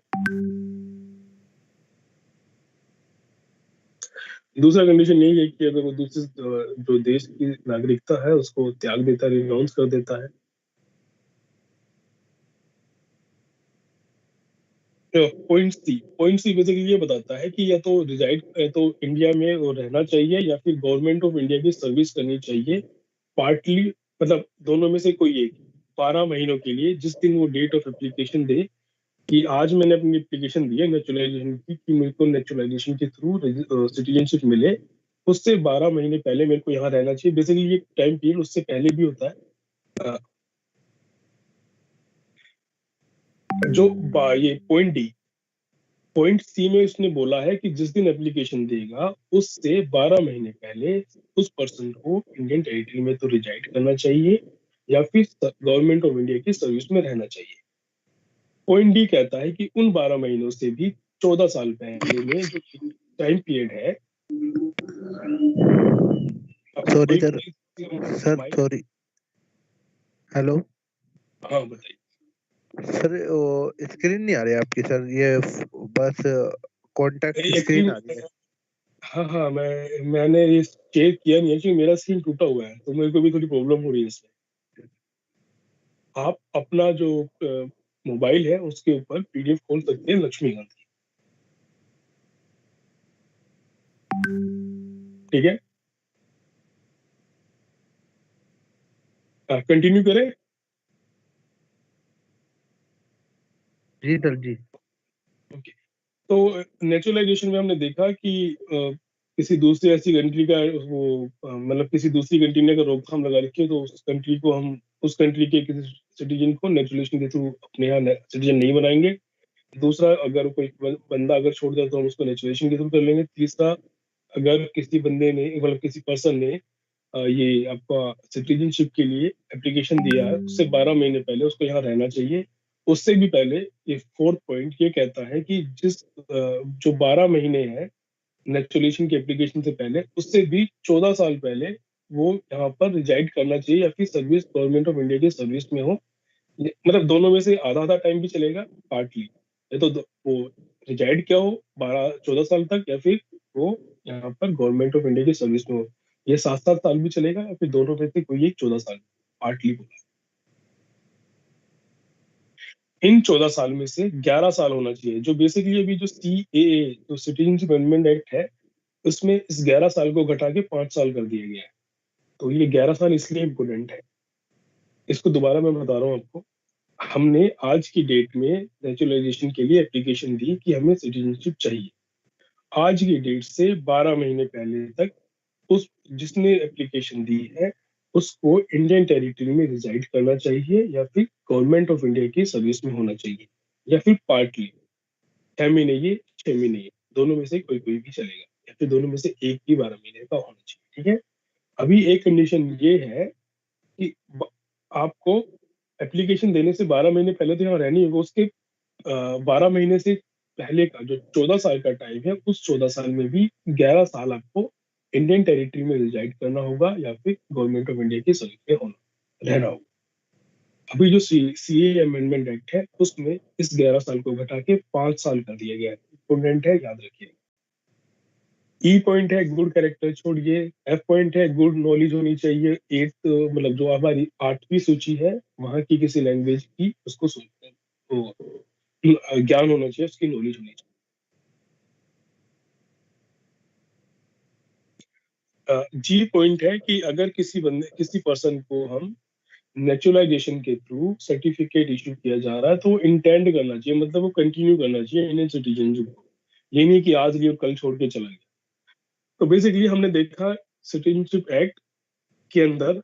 दूसरा कंडीशन यही है कि अगर वो दूसरे जो देश की नागरिकता है उसको त्याग देता है, रिनाउंस कर देता है। पॉइंट सी बेसिकली ये बताता है कि या तो रिजाइड तो इंडिया में वो रहना चाहिए या फिर गवर्नमेंट ऑफ इंडिया की सर्विस करनी चाहिए पार्टली, मतलब दोनों में से कोई एक 12 महीनों के लिए, जिस दिन वो डेट ऑफ एप्लीकेशन दे कि आज मैंने अपनी एप्लीकेशन दी है नेचुरलाइजेशन की कि मेरे को नेचुरलाइजेशन के थ्रू सिटीजनशिप मिले, उससे 12 महीने पहले मेरे को यहाँ रहना चाहिए। बेसिकली ये टाइम पीरियड उससे पहले भी होता है। ये पॉइंट सी में उसने बोला है कि जिस दिन एप्लीकेशन देगा उससे 12 महीने पहले उस पर्सन को इंडियन टेरिटरी में तो रिजाइड करना चाहिए या फिर गवर्नमेंट ऑफ इंडिया की सर्विस में रहना चाहिए। पॉइंट डी कहता है कि उन 12 महीनों से भी 14 साल पहले में जो टाइम पीरियड है। Sorry sir, sorry, hello. हाँ बताइए सर, स्क्रीन नहीं आ रही आपकी सर, ये बस कॉन्टैक्ट स्क्रीन आ रही है। हाँ, मैंने ये चेक किया नहीं है क्योंकि मेरा स्क्रीन टूटा हुआ है, तो मेरे को भी थोड़ी प्रॉब्लम हो रही है इसमें। आप अपना जो मोबाइल है उसके ऊपर पीडीएफ खोल सकते हैं लक्ष्मीकांत की, ठीक है? कंटिन्यू करें? जी सर जी। ओके, तो नेचुरलाइजेशन में हमने देखा कि किसी दूसरी ऐसी कंट्री का वो मतलब किसी दूसरी कंट्री ने अगर रोकथाम लगा रखी है तो उस कंट्री को हम उस कंट्री के किसी सिटीजन को नेचुरलाइजेशन के थ्रू अपने यहाँ सिटीजन नहीं बनाएंगे। दूसरा, अगर कोई बंदा अगर छोड़ जाए तो हम उसको नेचुरलाइजेशन के थ्रू कर लेंगे। तीसरा, अगर किसी बंदे ने मतलब किसी पर्सन ने ये आपका सिटीजनशिप के लिए एप्लीकेशन दिया है उससे 12 महीने पहले उसको यहाँ रहना चाहिए। उससे भी पहले ये फोर्थ पॉइंट ये कहता है कि जो 12 महीने हैं नेचुरलाइजेशन की एप्लीकेशन से पहले, उससे भी 14 साल पहले वो यहाँ पर रिजाइड करना चाहिए या फिर सर्विस गवर्नमेंट ऑफ इंडिया की सर्विस में हो। मतलब दोनों में से आधा आधा टाइम भी चलेगा पार्टली, या तो वो रिजाइड क्या हो 12-14 साल तक, या फिर वो यहाँ पर गवर्नमेंट ऑफ इंडिया की सर्विस में हो। ये 7-7 साल भी चलेगा या फिर दोनों में से कोई एक 14 साल पार्टली बोला। इन 14 साल में से 11 साल होना चाहिए, जो बेसिकली अभी जो CAA जो सिटीजनशिप अमेंडमेंट एक्ट है उसमें इस 11 साल को घटा के 5 साल कर दिया गया है। तो ये 11 साल इसलिए इम्पोर्टेंट है, इसको दोबारा मैं बता रहा हूँ आपको। हमने आज की डेट में नेचुरलाइजेशन के लिए एप्लीकेशन दी कि हमें सिटीजनशिप चाहिए। आज की डेट से 12 महीने पहले तक उस जिसने एप्लीकेशन दी है उसको इंडियन टेरिटरी में रिजाइड करना चाहिए या फिर गवर्नमेंट ऑफ इंडिया की सर्विस में होना चाहिए, या फिर पार्टली 6 महीने ये 6 महीने ये, दोनों में से कोई कोई भी चलेगा, या फिर दोनों में से एक ही 12 महीने का होना चाहिए, ठीक है? अभी एक कंडीशन ये है कि आपको एप्लीकेशन देने से 12 महीने पहले तो यहाँ रहनी होगा। उसके 12 महीने से पहले का जो 14 साल का टाइम है उस 14 साल में भी 11 साल आपको इंडियन टेरिटरी में रिजाइड करना होगा या फिर गवर्नमेंट ऑफ इंडिया की सर्विस में रहना होगा। अभी जो CAA अमेंडमेंट एक्ट है उसमें इस 11 साल को घटा के 5 साल कर दिया गया है। इंपोर्टेंट है, याद रखिए। ई पॉइंट है गुड कैरेक्टर छोड़िए, F पॉइंट है गुड नॉलेज होनी चाहिए। 8 मतलब जो हमारी 8वीं सूची है वहां की किसी लैंग्वेज की उसको ज्ञान होना चाहिए, उसकी नॉलेज होनी चाहिए। G पॉइंट है कि अगर किसी पर्सन को हम नेचुरलाइजेशन के थ्रू सर्टिफिकेट इशू किया जा रहा है तो वो इंटेंड करना चाहिए, मतलब वो कंटिन्यू करना चाहिए इंडियन सिटीजनशिप को। ये नहीं कि आज लिया कल छोड़ के चला गया। तो बेसिकली हमने देखा सिटीजनशिप एक्ट के अंदर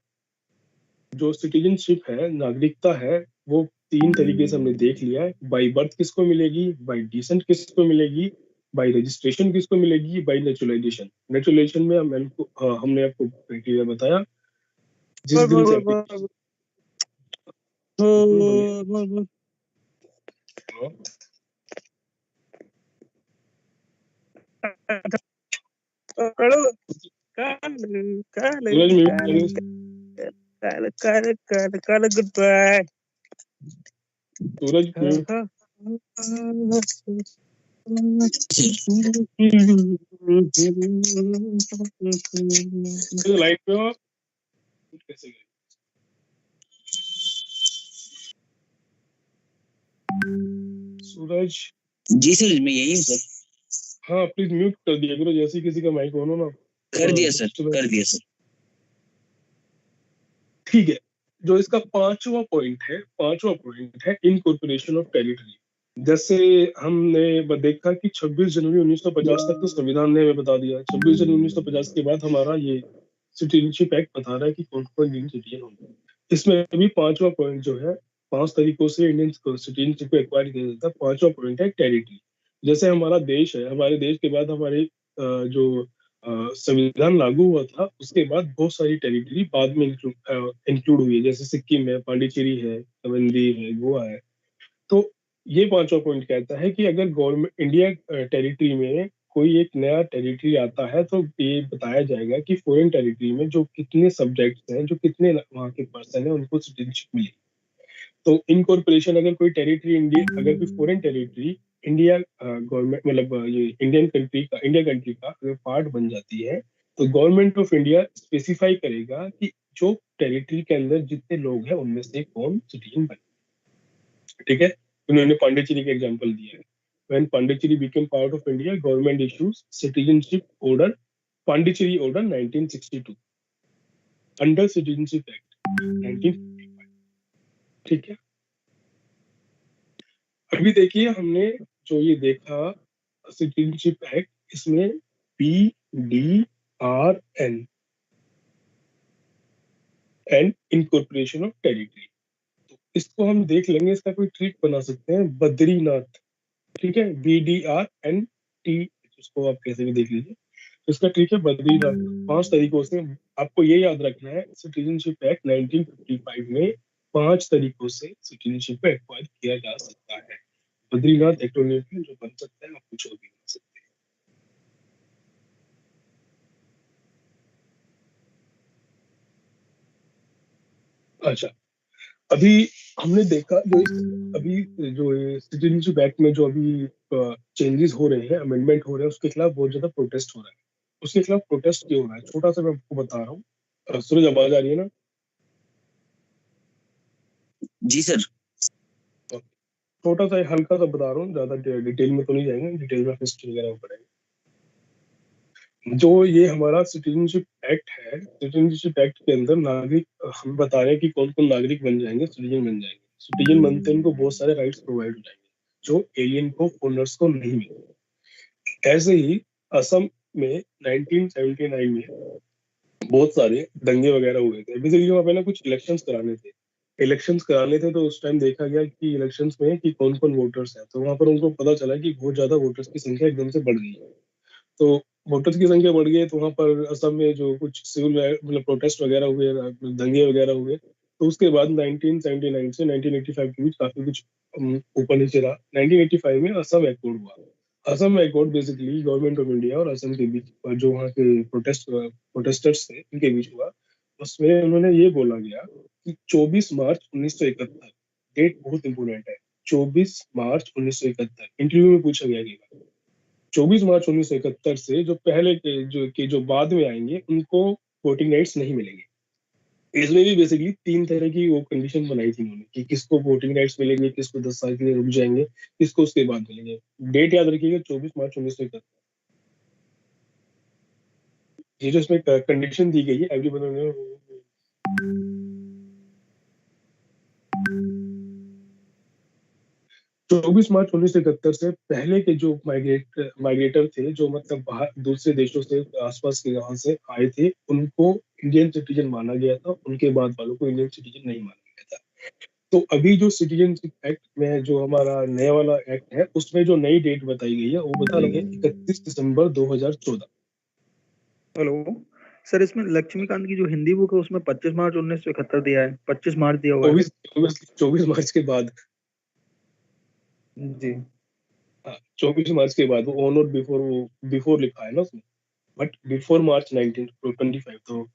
जो सिटीजनशिप है, नागरिकता है, वो 3 तरीके से हमने देख लिया है। बाई बर्थ किसको मिलेगी, बाई डिसेंट किसको मिलेगी, बाय रजिस्ट्रेशन किसको मिलेगी, बाय नेचुरलाइजेशन। नेचुरलाइजेशन में हमने आपको क्राइटेरिया बताया। जिस दिन से सूरज लाइट पे हो कैसे गए? सूरज जी सर, मैं यही हूँ सर। हाँ प्लीज म्यूट कर दिया करो, जैसे किसी का माइक ऑन हो ना। कर दिया सर, कर दिया सर। ठीक है, जो इसका पांचवा पॉइंट है इनकॉर्पोरेशन ऑफ टेरिटरी। जैसे हमने देखा कि 26 जनवरी 1950 तक तो संविधान ने हमें बता दिया। 26 जनवरी 1950 के बाद हमारा ये सिटीजनशिप एक्ट बता रहा है कि कौन कौन इंडियन सिटीजन होंगे। इसमें अभी पांचवा पॉइंट जो है, 5 तरीकों से इंडियन सिटीजनशिप को एक्वायर किया जाता है। पांचवा पॉइंट है टेरिटरी। जैसे हमारा देश है, हमारे देश के बाद हमारे जो संविधान लागू हुआ था, उसके बाद बहुत सारी टेरिटरी बाद में इंक्लूड हुई है। जैसे सिक्किम है, पांडिचेरी है, तवंदी है, गोवा है। तो ये पांचवा पॉइंट कहता है कि अगर गवर्नमेंट इंडिया टेरिटरी में कोई एक नया टेरिटरी आता है तो ये बताया जाएगा कि फॉरेन टेरिटरी में जो कितने सब्जेक्ट्स हैं, जो कितने वहाँ के पर्सन हैं, उनको सिटीजनशिप मिली। तो इनकॉर्पोरेशन, अगर कोई टेरिटरी अगर कोई फॉरेन टेरिटरी इंडिया गवर्नमेंट मतलब ये इंडिया कंट्री का अगर पार्ट बन जाती है, तो गवर्नमेंट ऑफ इंडिया स्पेसिफाई करेगा कि जो टेरिटरी के अंदर जितने लोग हैं उनमें से कौन सिटीजन बने। ठीक है, उन्होंने पांडिचेरी का एग्जांपल दिया है। When Pondicherry became part of India, government issues citizenship order, Pondicherry Order 1962 under Citizenship Act 1955। ठीक है, अभी देखिए हमने जो ये देखा सिटीजनशिप एक्ट, इसमें PDRN and incorporation of territory. तो इसको हम देख लेंगे, इसका कोई ट्रिक बना सकते हैं, बद्रीनाथ। ठीक है, BDRNT, उसको आप कैसे भी देख लीजिए। तो इसका ट्रिक है बद्रीनाथ। 5 तरीकों से आपको ये याद रखना है, सिटीजनशिप एक्ट 1955 में 5 तरीकों से सिटीजनशिप को एक्वायर किया जा सकता है। बद्रीनाथ एक्रोनिम जो बन सकता है, आप कुछ और भी बन सकते हैं। अच्छा, अभी हमने देखा अभी जो सिटीजनशिप एक्ट में जो अभी चेंजेस हो रहे हैं, अमेंडमेंट हो रहे हैं, उसके खिलाफ बहुत ज्यादा प्रोटेस्ट हो रहा है। उसके खिलाफ प्रोटेस्ट क्यों हो रहा है, छोटा सा मैं आपको बता रहा हूँ। सूरज आवाज आ रही है ना? जी सर। छोटा सा हल्का सा बता रहा हूँ, ज्यादा डिटेल में तो नहीं जाएंगे, डिटेल में हिस्ट्री वगैरह में पढ़ेंगे। जो ये हमारा सिटीजनशिप एक्ट है, सिटीजनशिप एक्ट के अंदर नागरिक, हम बता रहे हैं कि कौन कौन नागरिक बन जाएंगे, सिटीजन बन जाएंगे। सिटीजन बनते उनको बहुत सारे राइट्स प्रोवाइड हो जाएंगे जो एलियन को, फॉरेनर्स को नहीं मिलेंगे। ऐसे ही असम में 1979 में बहुत सारे दंगे वगैरह हुए थे। बेसिकली वहाँ पे ना कुछ इलेक्शंस कराने थे, तो उस टाइम देखा गया कि इलेक्शंस में कि कौन कौन वोटर्स हैं। तो वहां पर उनको पता चला कि बहुत ज्यादा वोटर्स की संख्या एकदम से बढ़ गई है। तो वोटर्स की संख्या बढ़ गई, तो वहां पर असम में जो कुछ सिविल मतलब प्रोटेस्ट वगैरह हुए, दंगे वगैरह हुए। तो उसके बाद 1979 से 1985 के बीच काफी कुछ ऊपर नीचे रहा। 1985 में असम एक्ट हुआ। Assam act basically government of India और असम के बीच जो वहाँ के प्रोटेस्टर्स थे उनके बीच हुआ। उसमें उन्होंने ये बोला गया कि 24 मार्च 1971, डेट बहुत इंपोर्टेंट है, 24 मार्च 1971 इंटरव्यू में पूछा गया कि 24 मार्च 1971 से जो पहले के जो बाद में आएंगे उनको वोटिंग राइट्स नहीं मिलेंगे। इसमें भी बेसिकली 3 तरह की वो कंडीशन बनाई थी उन्होंने कि किसको वोटिंग राइट्स मिलेंगे, किसको 10 साल के लिए रुक जाएंगे, किसको उसके बाद मिलेंगे। डेट याद रखिएगा, 24 मार्च 1971। ये जो इसमें कंडीशन दी गई है, एवरीवन 24 मार्च 1971 से पहले के जो माइग्रेटर थे, जो मतलब बाहर दूसरे देशों से, आसपास के यहाँ से आए थे, उनको इंडियन सिटीजन माना गया था। उनके बाद वालों को इंडियन सिटीजन नहीं माना गया था। तो अभी जो सिटीजनशिप एक्ट में जो हमारा नया वाला एक्ट है उसमें जो नई डेट बताई गई है वो बताई गई है 31 दिसंबर 2014। हेलो सर, इसमें लक्ष्मीकांत की जो हिंदी बुक है उसमें 25 मार्च 1971 दिया है, 25 मार्च दिया हुआ है। 24 मार्च के बाद। जी 24 मार्च के बाद वो ऑन और बिफोर, वो बिफोर लिखा है ना उसमें, बट बिफोर मार्च 1925। तो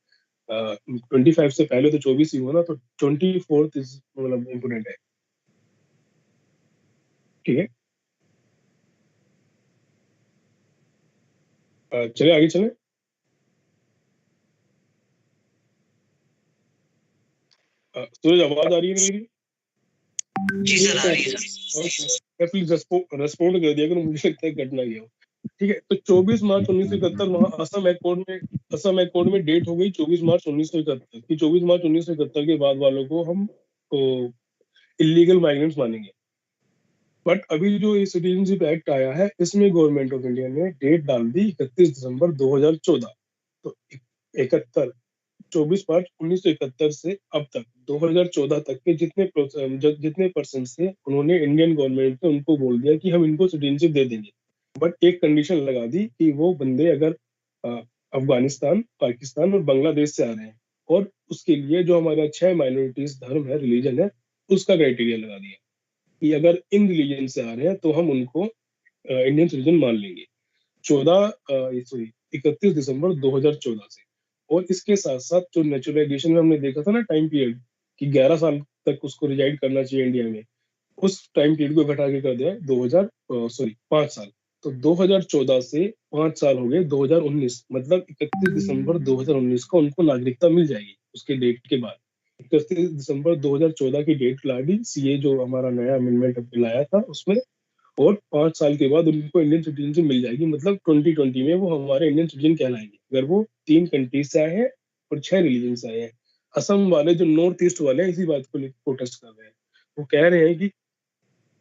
25 से पहले तो 24 ही हुआ ना, तो 24 इज मतलब इम्पोर्टेंट है। ठीक है, चले आगे चले। सूरज आवाज आ रही है मेरी? जी सर, आ रही है सर। प्लीज रेस्पॉन्ड कर दिया करो, मुझे लगता है घटना ही हो। ठीक है, तो 24 मार्च 1971 वहां असम एक्ट में डेट हो गई 24 मार्च 1971 कि 24 मार्च 1971 के बाद वालों को हम इलीगल माइग्रेंट्स मानेंगे। बट अभी जो ये सिटीजनशिप एक्ट आया है इसमें गवर्नमेंट ऑफ इंडिया ने डेट डाल दी 31 दिसंबर 2014। तो 71 24 मार्च 1971 से अब तक 2014 तक के जितने पर्सन थे उन्होंने इंडियन गवर्नमेंट ने उनको बोल दिया कि हम इनको सिटीजनशिप दे देंगे। बट एक कंडीशन लगा दी कि वो बंदे अगर अफगानिस्तान, पाकिस्तान और बांग्लादेश से आ रहे हैं, और उसके लिए जो हमारा 6 माइनॉरिटीज धर्म है, रिलीजन है, उसका क्राइटेरिया लगा दिया कि अगर इन रिलीजन से आ रहे हैं तो हम उनको इंडियन सिटीजन मान लेंगे। 31 दिसंबर 2014 से। और इसके साथ साथ जो नेचुरलाइजेशन में हमने देखा था ना टाइम पीरियड कि 11 साल तक उसको रिजाइड करना चाहिए इंडिया में, उस टाइम पीरियड को घटा के कर दिया है 5 साल। तो 2014 से 5 साल हो गए 2019, मतलब 31 दिसंबर 2019 को उनको नागरिकता मिल जाएगी उसके डेट के बाद। 31 दिसंबर 2014 की डेट ला दी सीए जो हमारा नया अमेंडमेंट लाया था उसमें, और 5 साल के बाद उनको इंडियन सिटीजनशिप मिल जाएगी। मतलब 2020 में वो हमारे इंडियन सिटीजन कहलाएंगे अगर वो 3 कंट्रीज से आए हैं और 6 रिलीजन से आए हैं। असम वाले जो नॉर्थ ईस्ट वाले हैं इसी बात को लेकर प्रोटेस्ट कर रहे हैं। वो कह रहे हैं कि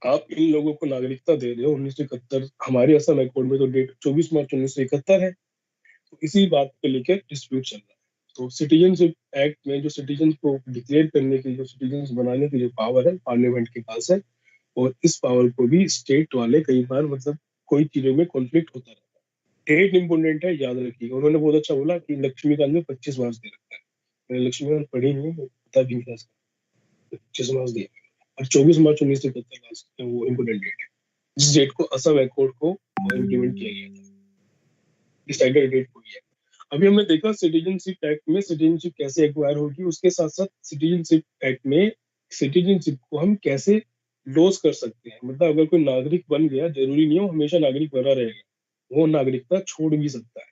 आप इन लोगों को नागरिकता दे रहे हो 1971, हमारे असम अकॉर्ड में तो डेट 24 मार्च 1971 है। तो इसी बात को लेकर डिस्प्यूट चल रहा है। तो सिटीजनशिप एक्ट में जो सिटीजन को डिक्लेयर करने की, जो सिटीजन बनाने की जो पावर है पार्लियामेंट के पास है, और इस पावर को भी स्टेट वाले कई बार मतलब कोई चीजों में कॉन्फ्लिक्ट होता रहता है। डेट इंपोर्टेंट है, याद रखिए। उन्होंने बहुत अच्छा बोला कि लक्ष्मीकांत में 25 मार्च दे रखा है, मैंने लक्ष्मीकांत पढ़ी नहीं है, पता भी नहीं था। 25 मार्च दिया और 24 मार्च 1971 लास्ट वो इम्पोर्टेंट डेट है, जिस डेट को असम अकॉर्ड को इम्प्लीमेंट किया गया था। डिसाइडेड डेट वही है। अभी हमने देखा सिटीजनशिप एक्ट में सिटीजनशिप कैसे एक्वायर होगी, उसके साथ साथ सिटीजनशिप एक्ट में सिटीजनशिप को हम कैसे लॉस कर सकते हैं। मतलब अगर कोई नागरिक बन गया, जरूरी नहीं है वो हमेशा नागरिक बना रहेगा, वो नागरिकता छोड़ भी सकता है।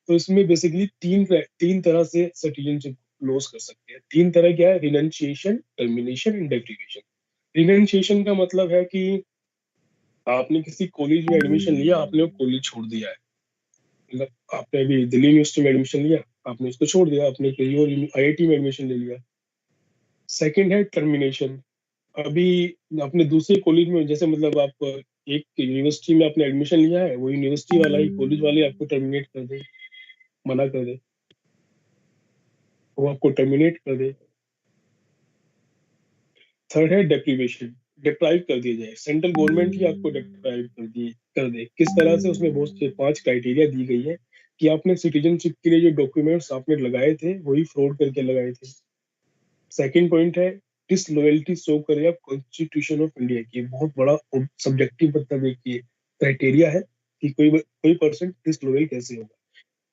तो इसमें बेसिकली तीन तरह से सिटीजनशिप लॉस कर सकते हैं। 3 तरह क्या है? रिनंशिएशन, टर्मिनेशन एंड डेप्रिवेशन। रिनंशिएशन का मतलब है कि आपने किसी कॉलेज में एडमिशन लिया, आपने वो कॉलेज छोड़ दिया है। मतलब आपने अभी दिल्ली यूनिवर्सिटी में एडमिशन लिया, आपने उसको छोड़ दिया, आपने कहीं और आईआईटी में एडमिशन ले लिया। सेकंड है टर्मिनेशन। अभी आपने दूसरे कॉलेज में, जैसे मतलब आप एक यूनिवर्सिटी में आपने एडमिशन लिया है, वो यूनिवर्सिटी वाला ही कॉलेज वाले आपको टर्मिनेट कर दे, मना कर दे, वो आपको टर्मिनेट कर दे। थर्ड है डेप्रीवेशन, डिप्राइव कर दिया जाए, सेंट्रल गवर्नमेंट ही आपको डिप्राइव कर दे। किस तरह से? उसमें बहुत से 5 क्राइटेरिया दी गई है कि आपने सिटीजनशिप के लिए जो डॉक्यूमेंट्स आपने लगाए थे वही फ्रॉड करके लगाए थे। सेकंड पॉइंट है डिसलॉयल्टी शो करे आप कॉन्स्टिट्यूशन ऑफ इंडिया की। बहुत बड़ा सब्जेक्टिव मतलब एक ये क्राइटेरिया है कि कोई पर्सन डिसलॉयल कैसे होगा।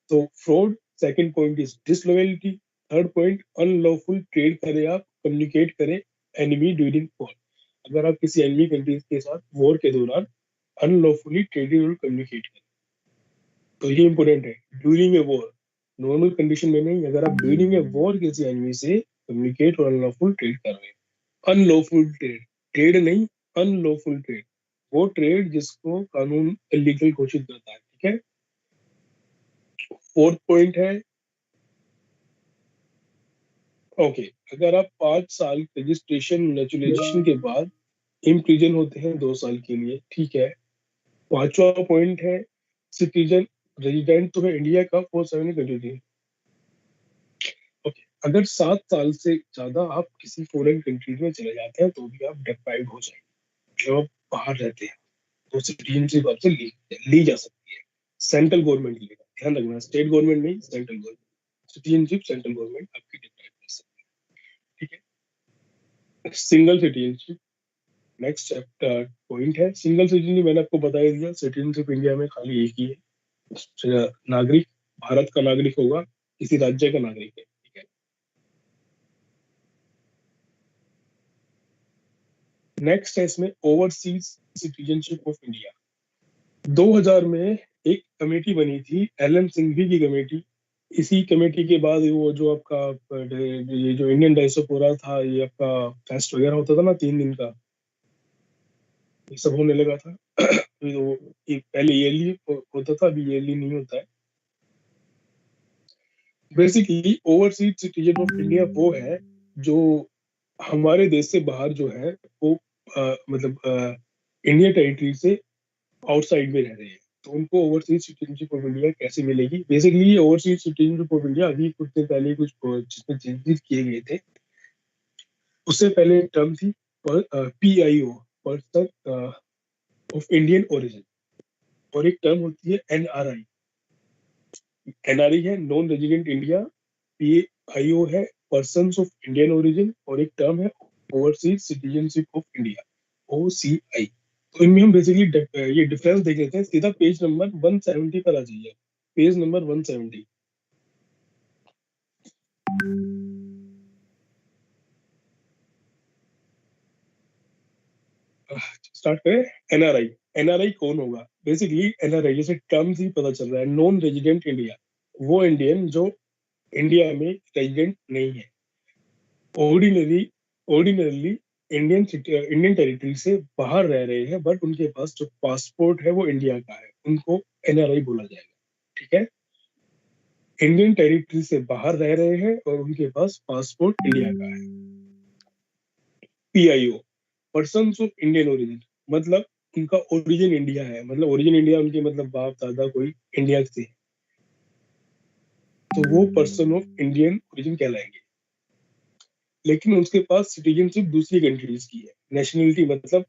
तो fraud second point is disloyalty. Third point unlawful trade करे आप, कम्युनिकेट करे एनिमी ड्यूरिंग वॉर। अगर आप किसी एनिमी कंट्रीज के साथ वॉर के दौरान अनलॉफुली ट्रेडिंग और कम्युनिकेट करें, तो ये इंपॉर्टेंट है। During a war, normal condition में नहीं, अगर आप ड्यूरिंग ए वॉर किसी एनिमी से कम्युनिकेट और अनलॉफुल ट्रेड कर रहे हैं। अनलॉफुल ट्रेड, ट्रेड नहीं, अनलॉफुल ट्रेड, वो ट्रेड जिसको कानून इलीगल घोषित करता है। ठीक है। फोर्थ पॉइंट है ओके, अगर आप 5 साल रजिस्ट्रेशन नेचुरलाइजेशन के बाद इम्प्रिजन होते हैं 2 साल के लिए। ठीक है। 5वां पॉइंट है सिटीजन रेजिडेंट तो है इंडिया का फॉर 7 कंटिन्यू। ओके, अगर 7 साल से ज्यादा आप किसी फॉरेन कंट्री में चले जाते हैं तो भी आप डिप्राइव्ड हो जाएंगे। जब आप बाहर रहते हैं तो सिटीजनशिप आपसे ली जा सकती है, सेंट्रल गवर्नमेंट लेगा, ध्यान रखना, स्टेट गवर्नमेंट नहीं, central government. Citizenship central government आपकी डिप्राइव कर सकती है, ठीक है। Single citizenship next chapter point है। सिंगल सिटीजनशिप मैंने आपको बता ही दिया, सिटीजनशिप इंडिया में खाली एक ही है, नागरिक भारत का नागरिक होगा, किसी राज्य का नागरिक है, ठीक है। नेक्स्ट है इसमें ओवरसीज सिटीजनशिप ऑफ इंडिया। 2000 में एक कमेटी बनी थी, एल.एन. सिंघवी की कमेटी। इसी कमेटी के बाद वो जो आपका ये जो इंडियन डायस्पोरा था, ये आपका फेस्ट वगैरह होता था ना 3 दिन का, ये सब होने लगा था। तो पहले ईयरली होता था, अभी ईयरली नहीं होता है। Basically overseas citizen of India वो है जो हमारे देश से बाहर जो है वो मतलब इंडिया टेरिटरी से आउटसाइड में रह रहे हैं, तो उनको ओवरसीज सिटीजनशिप ऑफ इंडिया कैसे मिलेगी। Basically overseas citizenship of India अभी कुछ दिन पहले कुछ जिसमें चेंजेस किए गए थे। उससे पहले टर्म थी PIO, person of Indian origin, और एक टर्म होती है NRI। NRI है नॉन रेजिडेंट इंडिया, PIO है पर्सन्स ऑफ इंडियन ओरिजिन, और एक टर्म है overseas citizenship of India, OCI। तो इनमें हम बेसिकली ये डिफरेंस देख लेते हैं। सीधा पेज नंबर 170 पर आ जाइए, पेज नंबर 170। स्टार्ट करें। NRI, NRI कौन होगा? बेसिकली NRI जैसे टर्म से ही पता चल रहा है, नॉन रेजिडेंट इंडिया, वो इंडियन जो इंडिया में रेजिडेंट नहीं है, ऑर्डिनरली इंडियन टेरिटरी से बाहर रह रहे हैं, बट उनके पास जो पासपोर्ट है वो इंडिया का है, उनको NRI बोला जाएगा, ठीक है। इंडियन टेरिटरी से बाहर रह रहे हैं और उनके पास पासपोर्ट इंडिया का है। PIO, person of Indian origin, मतलब उनका ओरिजिन इंडिया है, मतलब ओरिजिन इंडिया, उनके मतलब बाप दादा कोई इंडिया से, तो वो पर्सन ऑफ इंडियन ओरिजिन कहलाएंगे। लेकिन उसके पास सिटीजनशिप दूसरी कंट्रीज की है। नेशनलिटी मतलब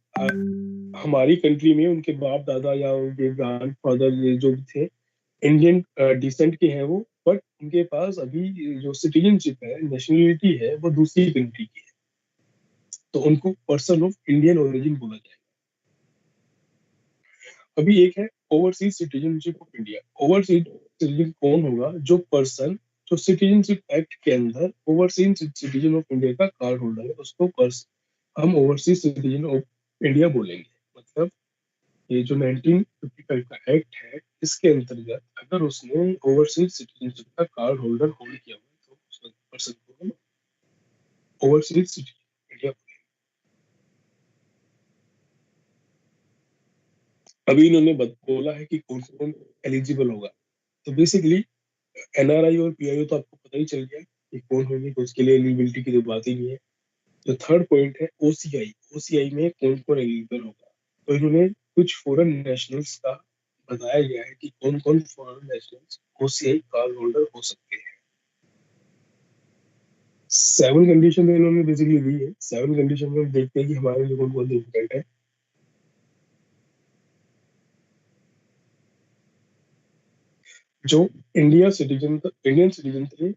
हमारी कंट्री में उनके बाप दादा या उनके ग्रैंडफादर जो भी थे इंडियन डिसेंट के हैं वो, बट उनके पास अभी जो सिटीजनशिप है, नेशनलिटी है, वो दूसरी कंट्री की है, तो उनको पर्सन ऑफ इंडियन ओरिजिन बोला जाएगा। अभी एक है overseas citizenship of India. Overseas citizen कौन होगा? जो पर्सन जो सिटीजनशिप एक्ट के अंदर ओवरसीज सिटीजन ऑफ इंडिया का कार्ड होल्डर है, उसको हम ओवरसीज सिटीजन ऑफ इंडिया बोलेंगे। मतलब ये जो 1955 का एक्ट है, इसके अंतर्गत अगर उसने ओवरसीज सिटीजनशिप का कार्ड होल्डर होल्ड किया हुआ तो उस पर्सन को हम ओवरसीज सिटीजन इंडिया। अभी इन्होंने बोला है कि कौन कौन एलिजिबल होगा, तो बेसिकली NRI और PIO तो आपको पता ही चल गया कि कौन होंगे, तो उसके लिए एलिजिबिलिटी की तो बात ही नहीं है। जो थर्ड पॉइंट है OCI में कौन कौन एलिजिबल होगा, तो इन्होंने कुछ फॉरेन नेशनल्स का बताया गया है कि कौन कौन foreign nationals OCI card holder हो सकते हैं। 7 कंडीशन में इन्होंने बेसिकली दी है। 7 कंडीशन में हम देखते हैं कि हमारे लिए कौन कौन से इंपॉर्टेंट है। जो इंडियन सिटीजन थे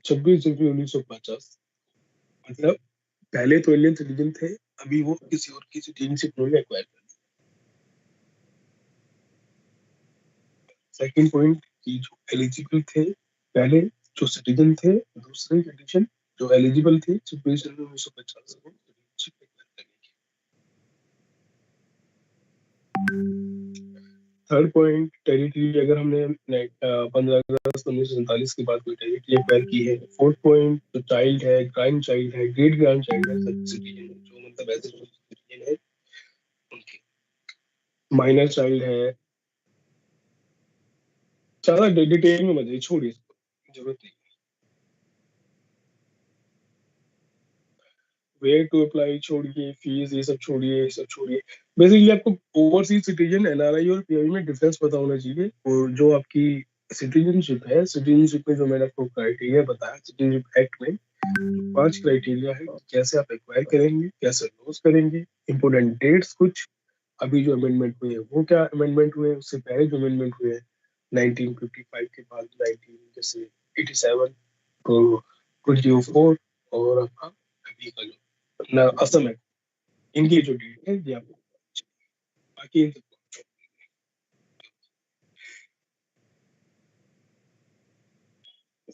26 जनवरी 1950, मतलब पहले तो इंडियन सिटीजन थे, अभी वो किसी और की सिटीजनशिप उन्होंने एक्वायर कर ली। सेकंड पॉइंट कि जो एलिजिबल थे पहले, जो सिटीजन थे, दूसरी कंडीशन जो एलिजिबल थे 26 जनवरी 1950 को सिटीजनशिप एक्वायर करने की। थर्ड पॉइंट टेरिटरी, अगर हमने 15 अगस्त 1947 के बाद कोई टेरिटरी एक्वायर की है। फोर्थ पॉइंट जो चाइल्ड है, ग्रैंड चाइल्ड है, ग्रेट ग्रैंड चाइल्ड है, सब सिटीजन है, जो मतलब ऐसे जो सिटीजन है उनके। माइनर चाइल्ड है, ज्यादा डिटेल में मत जाइए, छोड़िए इसको, जरूरत नहीं। वेयर टू अप्लाई छोड़िए, फीस ये सब छोड़िए, ये सब छोड़िए। बेसिकली आपको ओवरसीज सिटीजन NRI और PIO में डिफरेंस पता होना चाहिए, और जो आपकी सिटीजनशिप है, सिटीजनशिप में जो मैंने आपको क्राइटेरिया बताया, सिटीजनशिप एक्ट में 5 क्राइटेरिया है कि कैसे आप एक्वायर करेंगे, कैसे लॉस करेंगे, इंपोर्टेंट डेट्स कुछ, अभी जो अमेंडमेंट हुए हैं वो क्या अमेंडमेंट हुए हैं, उससे पहले जो अमेंडमेंट हुए हैं 1955 के बाद 19 जैसे 87 तो 2004 और अभी का जो अपना असम है, इनकी जो डेट है ये आपको बाकी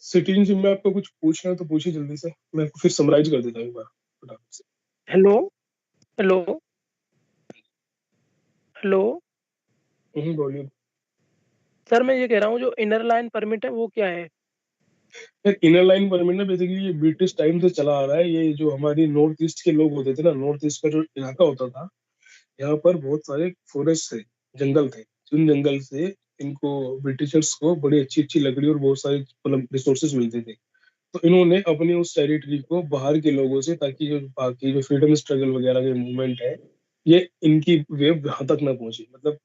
सिटीजनशिप में आपको कुछ पूछना है तो पूछिए जल्दी से, मैं आपको फिर समराइज कर देता हूँ एक बार फटाफट से। हेलो हेलो हेलो बोलिए। सर, मैं ये कह रहा हूँ जो इनर लाइन परमिट है वो क्या है? इनर लाइन परमिट ना बेसिकली ये ब्रिटिश टाइम से चला आ रहा है, ये जो हमारी नॉर्थ ईस्ट के लोग होते थे ना, नॉर्थ ईस्ट का जो इलाका होता था, यहाँ पर बहुत सारे फॉरेस्ट थे, जंगल थे, जिन जंगल से इनको ब्रिटिशर्स को बड़ी अच्छी अच्छी लकड़ी और बहुत सारे मतलब रिसोर्सेज मिलते थे, तो इन्होंने अपनी उस टेरिटरी को बाहर के लोगों से, ताकि जो बाकी जो फ्रीडम स्ट्रगल वगैरह के मूवमेंट है ये इनकी वेव वहां तक ना पहुंचे, मतलब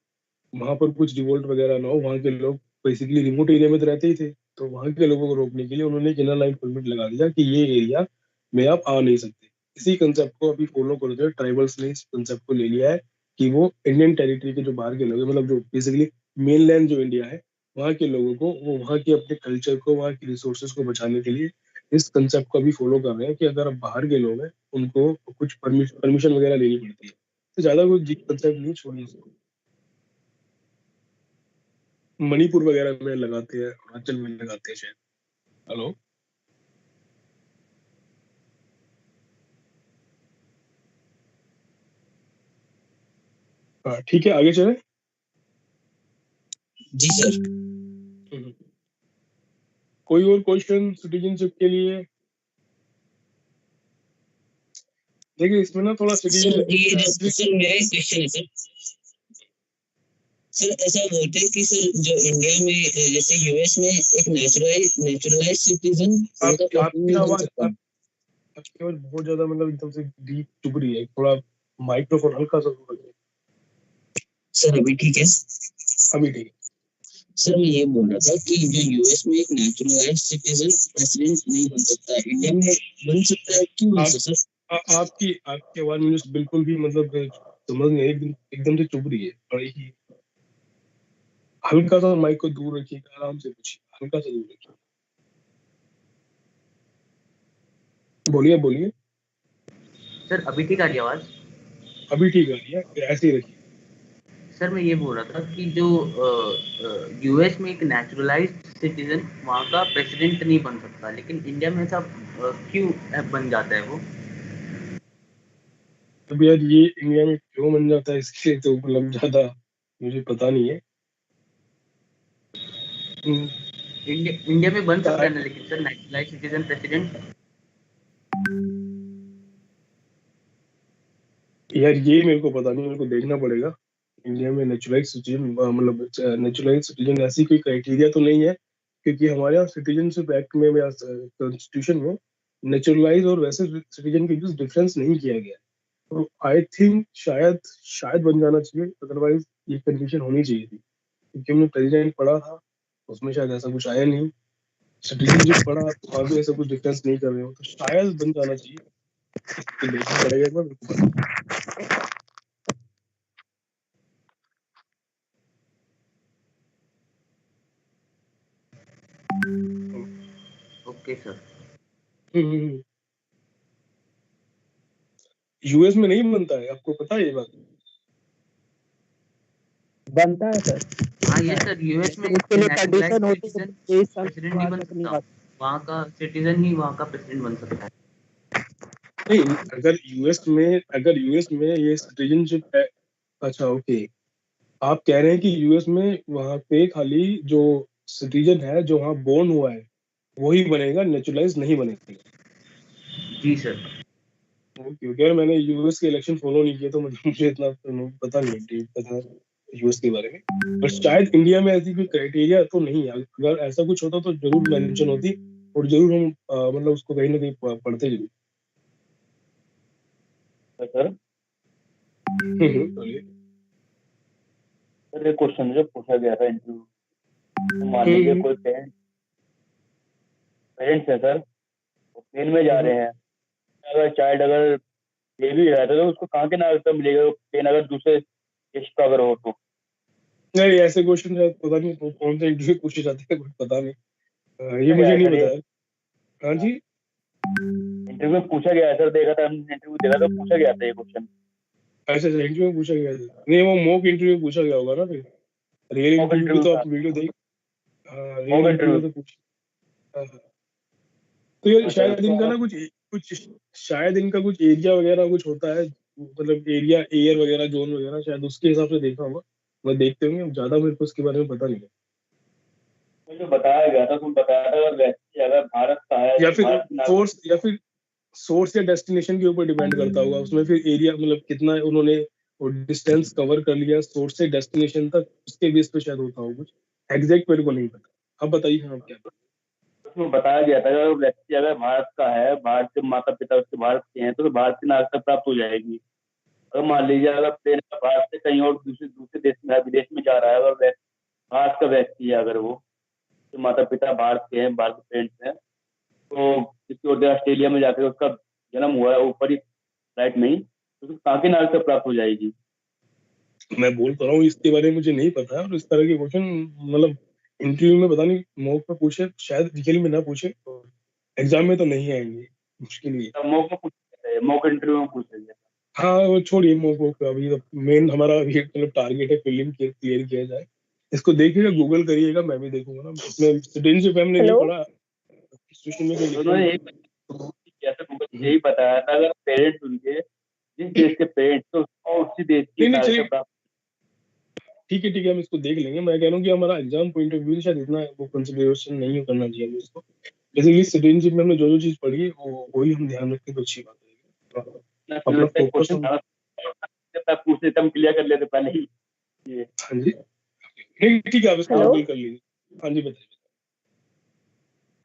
वहां पर कुछ रिवोल्ट वगैरह ना हो, वहां के लोग बेसिकली रिमोट एरिया में तो रहते ही थे, तो वहां के लोगों को रोकने के लिए उन्होंने एक इनर लाइन परमिट लगा दिया कि ये एरिया में आप आ नहीं सकते। इसी कंसेप्ट को अभी फॉलो करते हुए ट्राइबल्स ने इस कंसेप्ट को ले लिया है कि वो इंडियन टेरिटरी के जो बाहर के लोग हैं, मतलब जो बेसिकली मेन लैंड जो इंडिया है, वहाँ के लोगों को वो वहाँ के अपने कल्चर को, वहाँ की रिसोर्सेज को बचाने के लिए इस कंसेप्ट को अभी फॉलो कर रहे हैं कि अगर आप बाहर के लोग हैं उनको कुछ परमिशन वगैरह लेनी पड़ती है, तो ज्यादा कोई कंसेप्ट नहीं, छोड़िए इसको। मणिपुर वगैरह में लगाते हैं, अरुणाचल में लगाते हैं शायद। हेलो। हाँ ठीक है, आगे चले। जी सर। कोई और क्वेश्चन सिटीजनशिप के लिए? देखिए इसमें ना थोड़ा सर सिटीजनशिप सर मेरा एक क्वेश्चन है सर। सर ऐसा बोलते हैं कि सर जो इंडिया में जैसे यूएस में एक नेचुरलाइज सिटीजन उनका प्रेसिडेंट आपकी नहीं बन आवाज सकता। आपकी आवाज बहुत ज्यादा मतलब एकदम से डीप चुभ रही है, थोड़ा माइक्रोफोन हल्का सा दूर रखिए। सर अभी ठीक है? अभी ठीक है। सर मैं ये बोल रहा था कि जो यूएस में एक नेचुरलाइज सिटीजन प्रेसिडेंट नहीं बन सकता, इंडिया में बन सकता है, क्यों बन सकता? आपकी आवाज मुझे बिल्कुल भी मतलब समझ नहीं, एकदम एकदम से चुभ रही है, बड़ी ही। हल्का सा माइक को दूर रखिए, आराम से पूछिए, हल्का सा दूर रखिए। बोलिए बोलिए। सर अभी ठीक आ रही है आवाज? अभी ठीक आ रही है, ऐसे ही रखिए। सर मैं ये बोल रहा था कि जो यूएस में एक नेचुरलाइज्ड सिटीजन वहाँ का प्रेसिडेंट नहीं बन सकता, लेकिन इंडिया में ऐसा क्यों बन जाता है वो? अब यार ये इंडिया में क्यों बन जाता है, इसके लिए तो मतलब ज्यादा मुझे पता नहीं है। इंडिया में बन सकता है ना, लेकिन सर नेचुरलाइज्ड सिटीजन प्रेसिडेंट। यार ये मेरे को पता नहीं, मेरे को देखना पड़ेगा। इंडिया में नेचुरलाइज सिटीजन मतलब नेचुरलाइज सिटीजन ऐसी कोई क्राइटेरिया तो नहीं है, क्योंकि हमारे यहाँ सिटीजनशिप एक्ट में या कॉन्स्टिट्यूशन में नेचुरलाइज और वैसे सिटीजन के बीच डिफरेंस नहीं किया गया है। तो आई थिंक शायद शायद बन जाना चाहिए, अदरवाइज ये कंडीशन होनी चाहिए थी, क्योंकि हमने प्रेसिडेंट पढ़ा था उसमें शायद ऐसा कुछ आया नहीं, सिटीजनशिप पढ़ा तो वहाँ भी ऐसा कुछ डिफरेंस नहीं कर रहे हो, तो शायद बन जाना चाहिए। तो देखना पड़ेगा एक बार। Okay sir. यूएस में नहीं बनता है, आपको पता है ये बात? बनता है सर। हाँ ये सर, यूएस में उसके लिए नेचुरलाइज्ड कंडीशन होती है सिटीजन कि 23 साल प्रेसिडेंट के नहीं बाद बन तक नहीं सकता, वहाँ का सिटीजन ही वहाँ का प्रेसिडेंट बन सकता है। नहीं, अगर यूएस में ये सिटीजनशिप है। अच्छा ओके, आप कह रहे हैं कि यूएस में वहां पे खाली जो सिटीजन है जो वहां बोर्न हुआ है वही बनेगा, नेचुरलाइज नहीं बनेगा। जी सर। ओके ओके, यार मैंने यूएस के इलेक्शन फॉलो नहीं किया तो मुझे इतना पता नहीं है डीप पता यूएस के बारे में, पर शायद इंडिया में ऐसी कोई क्राइटेरिया तो नहीं है, अगर ऐसा कुछ होता तो जरूर मेंशन होती और जरूर हम मतलब उसको कहीं ना कहीं पढ़ते जरूर। सर बोलिए। सर एक क्वेश्चन जो पूछा गया था इंटरव्यू मान लीजिए कोई पेरेंट्स है सर, वो प्लेन में जा रहे हैं, अगर चाइल्ड अगर बेबी है तो उसको कहाँ के नागरिकता मिलेगा प्लेन अगर दूसरे देश का अगर हो तो? नहीं, ऐसे क्वेश्चन पता नहीं कौन से इंटरव्यू पूछे जाते हैं, कुछ पता नहीं। ये पूछा मुझे गया है नहीं सर, ये पता है। हाँ जी, इंटरव्यू में पूछा गया है सर, देखा था हमने, इंटरव्यू देखा था, पूछा गया था ये क्वेश्चन। ऐसे इंटरव्यू में पूछा गया था? नहीं, वो मॉक इंटरव्यू पूछा गया होगा ना फिर। रियल मॉक इंटरव्यू की इंटरव्यू तो था, आप वीडियो देख। हाँ, रियल मॉक इंटरव्यू इंटरव्यू। तो पूछ। हाँ, हाँ। तो ये हाँ सर, शायद इनका ना कुछ कुछ शायद इनका कुछ एरिया वगैरह कुछ होता है, मतलब एरिया, एयर वगैरह, जोन वगैरह, शायद उसके हिसाब से देखा होगा। मैं देखते होंगे, ज्यादा मेरे को उसके बारे में पता नहीं है। मुझे बताया गया था, तुम बताया था अगर व्यक्ति अगर भारत का है या तो फिर भारत की नागरिक। सोर्स या डेस्टिनेशन के ऊपर डिपेंड करता होगा उसमें, फिर एरिया मतलब कितना उन्होंने वो डिस्टेंस कवर कर लिया सोर्स से डेस्टिनेशन तक, उसके बेस पे शायद होता होगा कुछ। एग्जैक्ट मेरे को नहीं पता। अब बताइए आप क्या। उसमें बताया गया था कि अगर व्यक्ति अगर भारत का है, भारत के माता पिता उसके भारत के हैं, तो भारत की नागरिकता प्राप्त हो जाएगी। अगर मान लीजिए अगर प्लेन भारत से कहीं और दूसरे दूसरे देश में विदेश में जा रहा है, अगर भारत का व्यक्ति है, अगर वो तो माता पिता भारत के हैं, भारत के पेरेंट्स हैं, तो किसी और ऑस्ट्रेलिया में जाकर उसका जन्म हुआ है ऊपर ही फ्लाइट में ही, तो उसको कहाँ की नागरिकता प्राप्त हो जाएगी? मैं बोल तो रहा हूँ, इसके बारे में मुझे नहीं पता है, और इस तरह के क्वेश्चन मतलब इंटरव्यू में पता नहीं, मॉक में पूछे शायद, रियल में ना पूछे, एग्जाम में तो नहीं आएंगे, मुश्किल ही है। तब मॉक में पूछा गया, मॉक इंटरव्यू में पूछा गया। हाँ, वो छोड़िए मॉक वॉक का, अभी मेन हमारा अभी मतलब टारगेट है फिल्म क्लियर किया जाए। इसको देखिएगा, गूगल करिएगा, मैं भी देखूंगा ना। इसमें सिटीजनशिप हमने नहीं हेलो पढ़ा, सिचुएशन में कोई लिखा उन्होंने नहीं। यही कैसे गूगल यही बताया था, अगर पेरेंट्स उनके जिस देश के पेरेंट्स तो उसको उसी देश की नहीं नहीं, नागरिकता चलिए प्राप्त। ठीक है, हम इसको देख लेंगे। मैं कह रहा हूँ कि हमारा एग्जाम पॉइंट ऑफ व्यू से शायद इतना वो कंसिडरेशन नहीं करना चाहिए हमें इसको। बेसिकली सिटीजनशिप में हमने जो जो चीज पढ़ी है वो वही हम ध्यान रखें तो अच्छी बात है। अपना फोकस क्वेश्चन हम। था पूछ लेते, हम क्लियर कर लेते पहले ही ये। हाँ जी, ठीक है, आप इसको हेलो गूगल कर लीजिए। हाँ जी बताइए।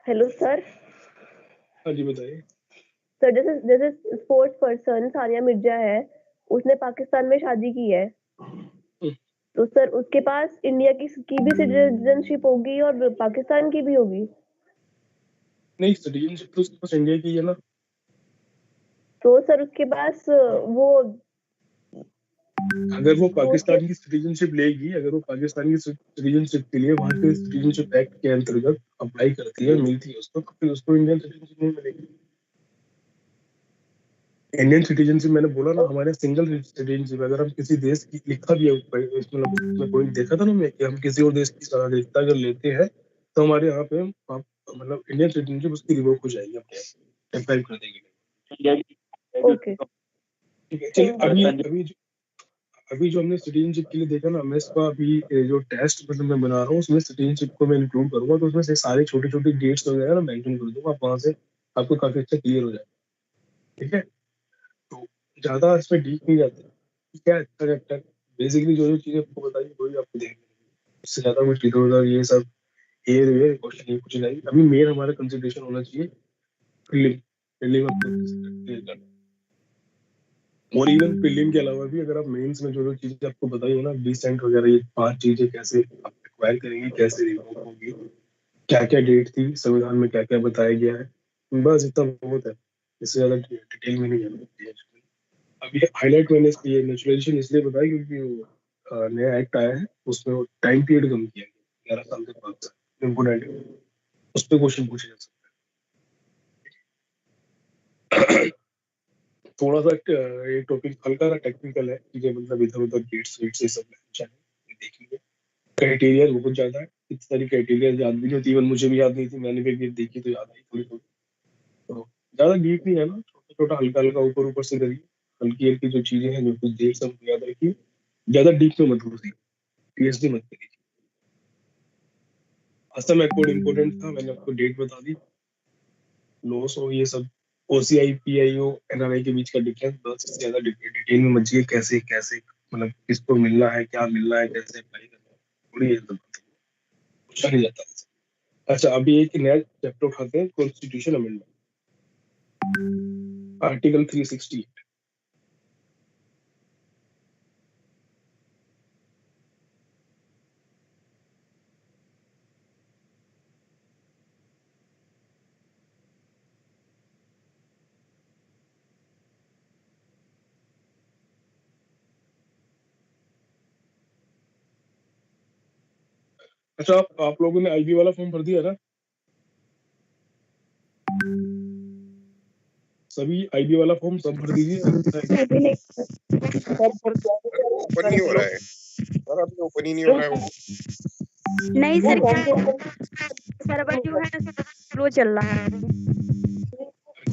Hello sir. हाँ जी बताइए। सर जैसे जैसे स्पोर्ट्स पर्सन सानिया मिर्जा है, उसने पाकिस्तान में शादी की है, तो सर उसके पास इंडिया की भी सिटीजनशिप होगी और पाकिस्तान की भी होगी। नहीं, सिटीजनशिप तो उसके पास इंडिया की है ना। तो सर उसके पास वो अगर वो उसके पाकिस्तान की सिटीजनशिप लेगी, अगर वो पाकिस्तान की सिटीजनशिप के लिए वहां के सिटीजनशिप एक्ट के अंतर्गत अप्लाई करती है, मिलती है उसको, तो फिर उसको इंडियन सिटीजनशिप नहीं मिलेगी। इंडियन सिटीजनशिप मैंने बोला ना, हमारे सिंगल सिटीजनशिप, अगर हम किसी देश की लिखा भी है मतलब उसमें पॉइंट देखा था ना मैं, कि हम किसी और देश की नागरिकता अगर लेते हैं तो हमारे यहाँ पे मतलब इंडियन सिटीजनशिप उसकी रिवोक हो जाएगी, अपने अप्लाई कर देगी। इंडिया की ओके, ठीक है, चलिए अभी थैंक अभी अभी जो हमने सिटीजनशिप के लिए देखा ना, मैं इसका अभी जो टेस्ट मतलब मैं बना रहा हूँ उसमें सिटीजनशिप को मैं इंक्लूड करूंगा, तो उसमें से सारे छोटे छोटे डेट्स वगैरह ना मेंशन कर दूंगा, आप वहां से आपको काफी अच्छा क्लियर हो जाएगा। ठीक है, तो ज्यादा इसमें डीप नहीं जाते, क्या अच्छा लगता है। बेसिकली जो जो चीजें आपको बताई वही आपको देखनी है, इससे ज्यादा कुछ इधर उधर ये सब एयर वेयर क्वेश्चन ये कुछ नहीं। अभी मेन हमारा कंसिडरेशन होना चाहिए प्रीलिम। प्रीलिम आपको क्लियर करना, और इवन प्रीलिम के अलावा भी अगर आप मेंस में जो जो चीजें आपको बताई है ना, डिसेंट वगैरह, ये 5 चीजें कैसे आप एक्वायर करेंगे, कैसे रिवोक होगी, क्या क्या डेट थी संविधान में, क्या क्या बताया गया है, बस इतना बहुत है, इससे ज्यादा डिटेल में नहीं जाना चाहिए। अब ये हाईलाइट मैंने ये नेचुरलाइजेशन इसलिए बताया क्योंकि वो नया एक्ट आया है, उसमें वो टाइम पीरियड कम किया गया, 11 साल से 5 साल, इम्पोर्टेंट है, उस पर क्वेश्चन पूछे जा सकते हैं। थोड़ा सा ये टॉपिक हल्का सा टेक्निकल है, चीजें मतलब इधर उधर डेट्स वेट्स ये सब देखिए। क्राइटेरिया बहुत ज्यादा है, इतनी सारी क्राइटेरिया याद भी नहीं होती, इवन मुझे भी याद नहीं थी, मैंने भी एक देखी तो याद आई थोड़ी थोड़ी। तो ज्यादा डीप नहीं है ना, छोटा छोटा हल्का हल्का ऊपर ऊपर से करिए, हल्की हल्की जो चीजें हैं जो कुछ देर सब याद रखिए, ज्यादा डीप में मत घुसिए, पीएचडी मत करिए। असम कोड इम्पोर्टेंट था, मैंने आपको डेट बता दी, लॉस और ये सब, ओसीआई पीआईओ एनआरआई के बीच का डिफरेंस, बस इससे ज्यादा डिटेल में मत जाइए, कैसे कैसे मतलब किसको मिलना है, क्या मिलना है, कैसे अप्लाई करना है, थोड़ी ये सब पूछा नहीं जाता। अच्छा, अभी एक नया चैप्टर उठाते हैं, कॉन्स्टिट्यूशन अमेंडमेंट, आर्टिकल 360। अच्छा, आप लोगों ने आईबी वाला फॉर्म भर दिया ना? सभी आईबी वाला फॉर्म सब भर दीजिए। ओपन नहीं हो रहा है सर, अभी ओपन ही नहीं हो रहा है वो। नहीं सर, सर्वर जो है स्लो चल रहा है।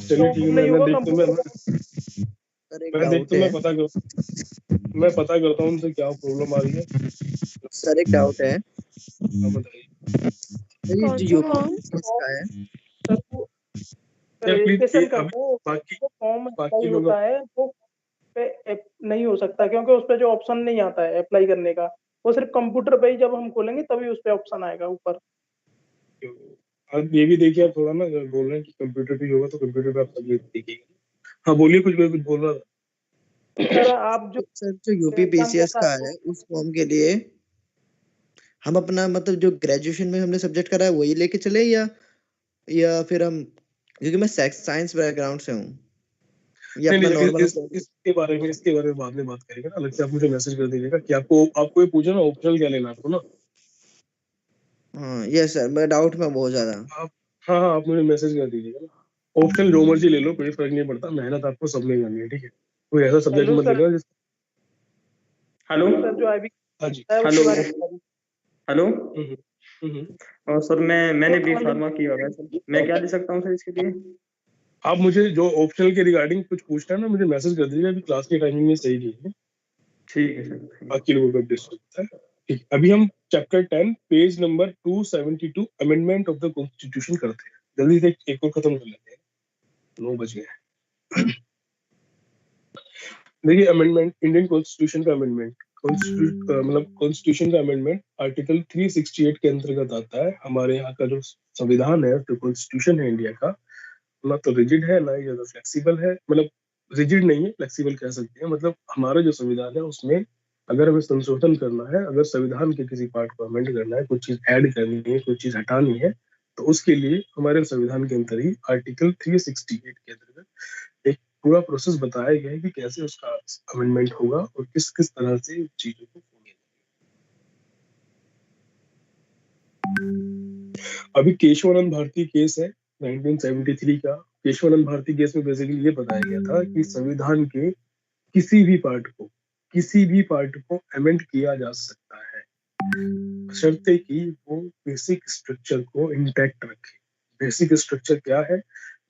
चलिए ठीक है, मैं पता करता हूँ उनसे क्या प्रॉब्लम आ रही है। सर एक डाउट है, हाँ, बताइए। ये जो यूपी का है बाकी लोग होता है वो नहीं हो सकता, क्योंकि उस पे जो ऑप्शन नहीं आता है अप्लाई करने का, वो सिर्फ कंप्यूटर पे ही जब हम खोलेंगे तभी उस पे ऑप्शन आएगा ऊपर। आप ये भी देखिए, आप थोड़ा ना बोल रहे हैं कि कंप्यूटर पे होगा, तो कंप्यूटर पे आप सब ये देखिए। हाँ बोलिए, कुछ बोल रहा था सर। आप जो यूपीपीसीएस का है उस फॉर्म के लिए हम अपना मतलब जो ग्रेजुएशन में हमने सब्जेक्ट करा है वही लेके चले, या फिर हम, क्योंकि मैं साइंस बैकग्राउंड से हूँ, या अपना नॉर्मल। इसके बारे में बाद में बात करेंगे ना, अलग से आप मुझे मैसेज कर दीजिएगा कि आपको ये पूछना ऑप्शनल क्या लेना आपको ना। हाँ यस सर, मैं डाउट में बहुत ज्यादा। हाँ आप मुझे मैसेज कर दीजिएगा ना। ऑप्शनल जो मर्जी ले लो, कोई फर्क नहीं पड़ता, मेहनत आपको सब में करनी है, ठीक है? कोई ऐसा सब्जेक्ट मत लेना जिस। हेलो सर, जो आईबी हाँ जी, हेलो और सर मैंने बी फार्मा किया हुआ है सर, मैं क्या ले सकता हूँ सर इसके लिए? आप मुझे जो ऑप्शनल के रिगार्डिंग कुछ पूछना है ना, मुझे मैसेज कर दीजिएगा। अभी क्लास की टाइमिंग में सही नहीं है। ठीक है सर। बाकी लोगों को अपडेट होता है। ठीक, अभी हम chapter 10 page number 272 amendment of the constitution करते हैं। जल्दी से एक और खत्म कर लेते हैं, 9 बज गए। देखिए, अमेंडमेंट, इंडियन कॉन्स्टिट्यूशन का अमेंडमेंट, मतलब कॉन्स्टिट्यूशन का अमेंडमेंट आर्टिकल 368 के अंतर्गत आता है। हमारे यहाँ का जो संविधान है, जो कॉन्स्टिट्यूशन है इंडिया का, ना तो रिजिड है ना ही ज्यादा फ्लेक्सिबल है। मतलब रिजिड नहीं है, फ्लेक्सिबल कह सकते हैं। मतलब हमारा जो संविधान है उसमें अगर हमें संशोधन करना है, अगर संविधान के किसी पार्ट को अमेंड करना है, कुछ चीज ऐड करनी है, कुछ चीज हटानी है, तो उसके लिए हमारे संविधान के अंदर ही आर्टिकल 368 के अंतर्गत एक पूरा प्रोसेस बताया गया है कि कैसे उसका अमेंडमेंट होगा और किस किस तरह से चीजों को अभी केशवानंद भारती केस है 1973 का। केशवानंद भारती केस में बेसिकली ये बताया गया था कि संविधान के किसी भी पार्ट को अमेंड किया जा सकता है, बशर्ते कि वो बेसिक स्ट्रक्चर को इंटैक्ट रखे। बेसिक स्ट्रक्चर क्या है?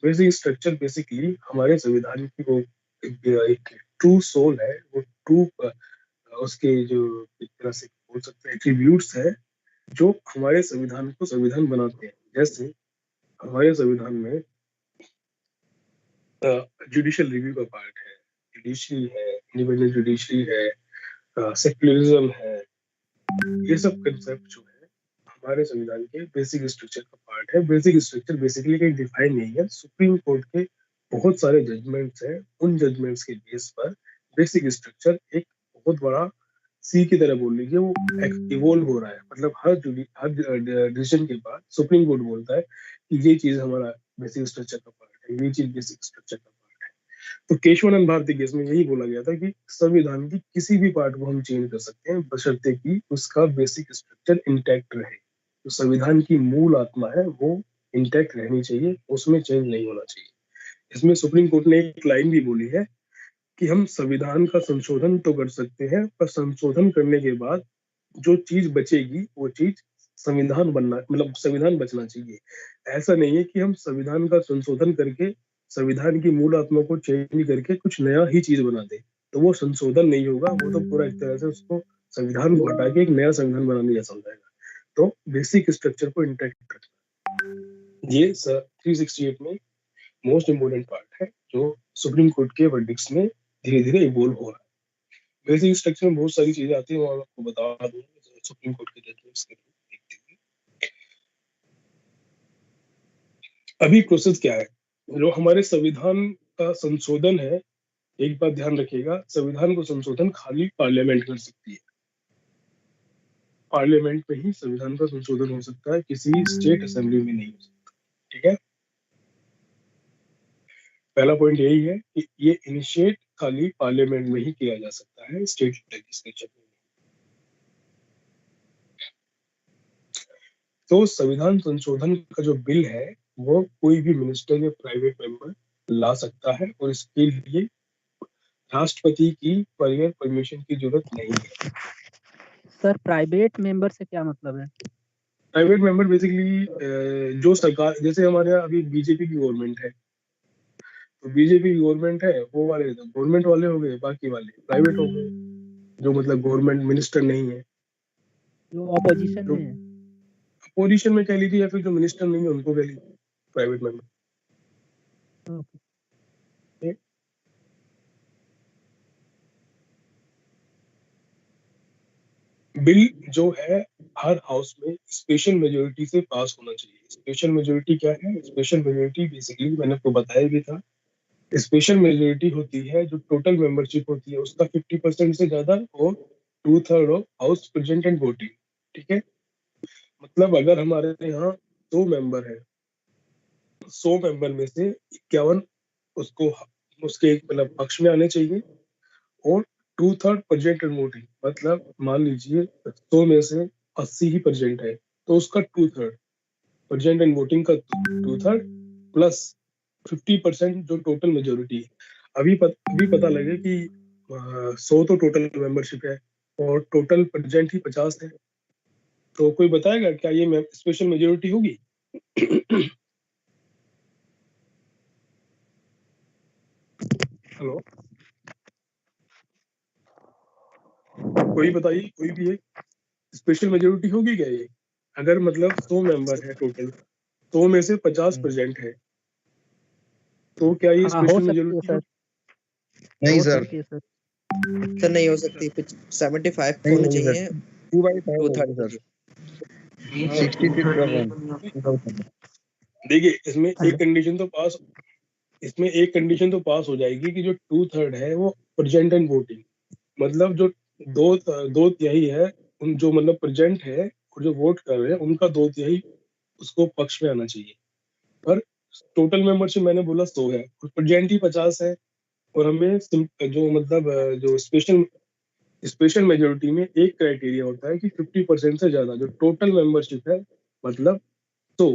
बेसिक स्ट्रक्चर बेसिकली हमारे संविधान की वो एक ट्रू सोल है, वो ट्रू उसके जो एक तरह से बोल सकते हैं एट्रीब्यूट्स है जो हमारे संविधान को संविधान बनाते हैं। जैसे हमारे संविधान में जुडिशियल रिव्यू का पार्ट है, जुडिशरी है, इंडिपेंडेंट जुडिशरी है, सेक्युलरिज्म है। ये सब कंसेप्ट जो है हमारे संविधान के बेसिक स्ट्रक्चर का पार्ट है। बेसिक स्ट्रक्चर बेसिकली कहीं डिफाइन नहीं है। सुप्रीम कोर्ट के बहुत सारे जजमेंट्स हैं, उन जजमेंट्स के बेस पर बेसिक स्ट्रक्चर एक बहुत बड़ा सी की तरह बोल लीजिए, वो इवोल्व हो रहा है। मतलब हर डिसीजन के बाद सुप्रीम कोर्ट बोलता है कि ये चीज हमारा बेसिक स्ट्रक्चर का पार्ट है, ये चीज बेसिक स्ट्रक्चर का पार्ट है। तो केशवानंद भारती केस में यही बोला गया था कि संविधान की किसी भी पार्ट को हम चेंज कर सकते हैं, बशर्ते कि उसका बेसिक स्ट्रक्चर इंटैक्ट रहे। तो संविधान की मूल आत्मा है वो इंटैक्ट रहनी चाहिए, उसमें चेंज नहीं होना चाहिए। इसमें सुप्रीम कोर्ट ने एक लाइन भी बोली है कि हम संविधान का संशोधन तो कर सकते हैं, पर संशोधन करने के बाद जो चीज बचेगी वो चीज संविधान बनना, मतलब संविधान बचना चाहिए। ऐसा नहीं है कि हम संविधान का संशोधन करके संविधान की मूल आत्मा को चेंज करके कुछ नया ही चीज बना दे, तो वो संशोधन नहीं होगा। वो तो पूरा एक तरह से उसको संविधान को हटा के एक नया संविधान बनाने जैसा हो जाएगा। तो बेसिक स्ट्रक्चर को इंटैक्ट रखना, ये 368 में मोस्ट इम्पोर्टेंट पार्ट है जो सुप्रीम कोर्ट के वर्डिक्ट्स में धीरे धीरे इवोल्व हो रहा है। बेसिक स्ट्रक्चर में बहुत सारी चीजें आती है, वो आपको बता दूं सुप्रीम कोर्ट के जजमेंट्स के थ्रू देखते हैं। अभी प्रोसेस क्या है? जो हमारे संविधान का संशोधन है, एक बात ध्यान रखिएगा, संविधान को संशोधन खाली पार्लियामेंट कर सकती है। पार्लियामेंट में ही संविधान का संशोधन हो सकता है, किसी स्टेट असेंबली में नहीं हो सकता। ठीक है, पहला पॉइंट यही है कि ये इनिशिएट खाली पार्लियामेंट में ही किया जा सकता है, स्टेट लेजिस्लेचर में। तो संविधान संशोधन का जो बिल है वो कोई भी मिनिस्टर या प्राइवेट मेंबर ला सकता है और इसके लिए राष्ट्रपति की प्रायर परमिशन की जरूरत नहीं है। सर प्राइवेट मेंबर से क्या मतलब है? प्राइवेट मेंबर बेसिकली जो सरकार, जैसे हमारे यहाँ अभी बीजेपी की गवर्नमेंट है, तो बीजेपी की गवर्नमेंट है, वो वाले तो गवर्नमेंट वाले हो गए, बाकी वाले प्राइवेट हो गए, जो मतलब गवर्नमेंट मिनिस्टर नहीं है, जो ऑपोजिशन में है। अपोजिशन में कह लीजिए या फिर जो मिनिस्टर नहीं है उनको कह लीजिए प्राइवेट मेंबर। बिल जो है हर हाउस में स्पेशल मेजोरिटी से पास होना चाहिए। स्पेशल मेजोरिटी क्या है? स्पेशल मेजोरिटी बेसिकली मैंने आपको बताया भी था, स्पेशल मेजोरिटी होती है जो टोटल मेंबरशिप होती है उसका 50% से ज्यादा और 2/3 of house present and voting. ठीक है, मतलब अगर हमारे यहाँ 100 मेंबर है, 100 मेंबर में से 51 उसको उसके मतलब पक्ष में आने चाहिए और 2/3 प्रेजेंट एंड वोटिंग, मतलब मान लीजिए 100 में से 80 ही प्रेजेंट है तो उसका 2/3 प्रेजेंट एंड वोटिंग का 2/3 प्लस 50% जो टोटल मेजोरिटी है। अभी पता लगे कि 100 तो टोटल मेंबरशिप है और टोटल प्रेजेंट ही 50 है, तो कोई बताएगा क्या ये स्पेशल मेजोरिटी होगी? हेलो, कोई बताइए, कोई भी है, स्पेशल मेजोरिटी होगी क्या ये? अगर मतलब 100 मेंबर है टोटल, 100 में से 50% है, तो क्या ये स्पेशल मेजोरिटी है? नहीं सर, सर नहीं हो सकती। 75 होने चाहिए, 2/3 देखिए इसमें एक कंडीशन तो पास हो जाएगी कि जो 2/3 है वो प्रेजेंट एंड वोटिंग, मतलब जो दो तिहाई है उन जो मतलब प्रेजेंट है और जो वोट कर रहे हैं उनका 2/3 उसको पक्ष में आना चाहिए। पर टोटल मेंबरशिप मैंने बोला 100 है और प्रेजेंट ही 50 है, और हमें जो मतलब जो स्पेशल मेजोरिटी में एक क्राइटेरिया होता है कि 50% से ज्यादा जो टोटल मेंबरशिप है, मतलब 100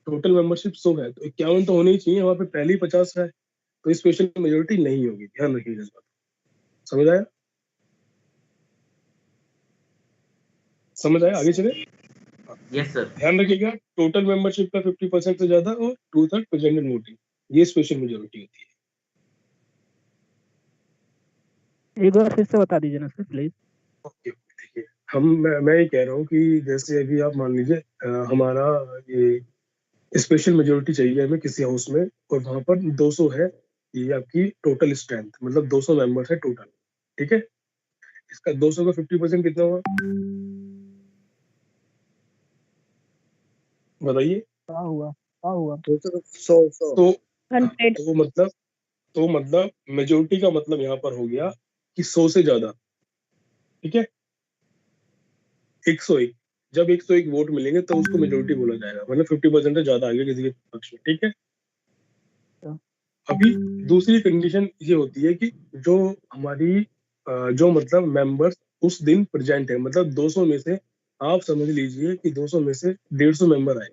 टोटल मेंबरशिप 100 है तो 51 तो होने ही चाहिए, वहां पे पहले ही 50 है, तो स्पेशल मेजोरिटी नहीं होगी। ध्यान रखिएगा इस बात, समझ आया? समझ आया? आगे चले। Yes sir. ध्यान रखिएगा टोटल मेंबरशिप का 50% से ज्यादा और 2/3 प्रेजेंट एंड वोटिंग, ये स्पेशल मेजोरिटी होती है। एक बार फिर से बता दीजिए ना सर प्लीज। ओके, देखिए मैं ये कह रहा हूँ कि जैसे अभी आप मान लीजिए हमारा ये स्पेशल मेजोरिटी चाहिए हमें किसी हाउस में और वहां पर 200 है, ये आपकी टोटल स्ट्रेंथ, मतलब 200 मेंबर्स है टोटल। ठीक है, इसका 200 का 50% कितना हुआ बताइए? क्या हुआ 100 तो मतलब मेजोरिटी का मतलब यहाँ पर हो गया कि 100 से ज्यादा। ठीक है, 101, जब 101 वोट मिलेंगे तो उसको मेजोरिटी बोला जाएगा, मतलब 50% से ज्यादा आ गया किसी के पक्ष में। ठीक है, अभी दूसरी कंडीशन ये होती है कि जो हमारी जो मतलब मेंबर्स उस दिन प्रेजेंट है, मतलब 200 में से आप समझ लीजिए कि 200 में से 150 मेंबर आए।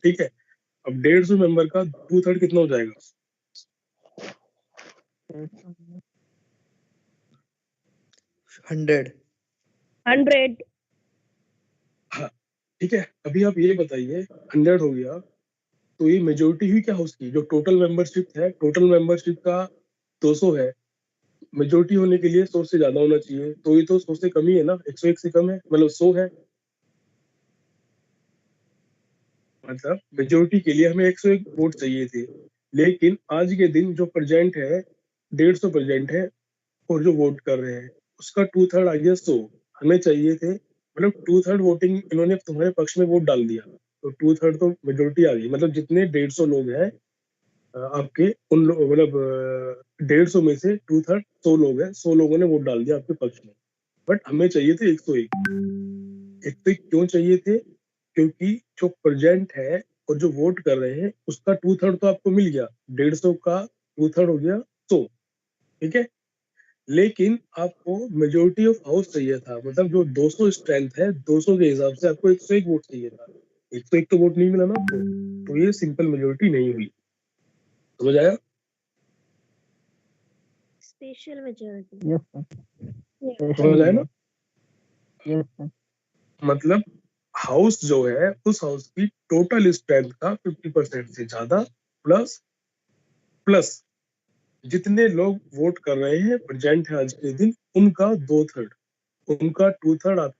ठीक है, अब 150 मेंबर का 2/3 कितना हो जाएगा? 100। हाँ, ठीक है, अभी आप ये बताइए 100 हो गया तो ये मेजोरिटी हुई क्या उसकी? जो टोटल मेंबरशिप है, टोटल मेंबरशिप का 200 है, मेजोरिटी होने के लिए 100 से ज्यादा होना चाहिए, तो ये तो 100 से कम ही है ना, 101 से कम है, मतलब 100 है, मतलब मेजोरिटी के लिए हमें 101 वोट चाहिए थे। लेकिन आज के दिन जो प्रेजेंट है 150 प्रेजेंट है और जो वोट कर रहे हैं उसका 2/3 आ गया 100, हमें चाहिए थे मतलब 2/3 वोटिंग, इन्होंने तुम्हारे पक्ष में वोट डाल दिया तो 2/3 तो मेजोरिटी आ गई, मतलब जितने 150 लोग हैं आपके उन लोग मतलब 150 में से 2/3 100 लोग हैं, 100 लोगों ने वोट डाल दिया आपके पक्ष में, बट हमें चाहिए थे 101। 101 क्यों चाहिए थे? क्योंकि जो प्रेजेंट है और जो वोट कर रहे हैं उसका 2/3 तो आपको मिल गया, 150 का 2/3 हो गया 100। ठीक है, लेकिन आपको मेजोरिटी ऑफ हाउस चाहिए था, मतलब जो 200 स्ट्रेंथ है 200 के हिसाब से आपको 101 वोट चाहिए था, 101 तो वोट नहीं मिला ना आपको, तो ये सिंपल मेजोरिटी नहीं हुई। समझ आया? Special majority. Yes sir. समझ आया ना? Yes sir. मतलब हाउस जो है उस हाउस की टोटल स्ट्रेंथ का 50% से ज्यादा प्लस प्लस जितने लोग वोट कर रहे हैं प्रेजेंट है आज के दिन, उनका 2/3, उनका 2/3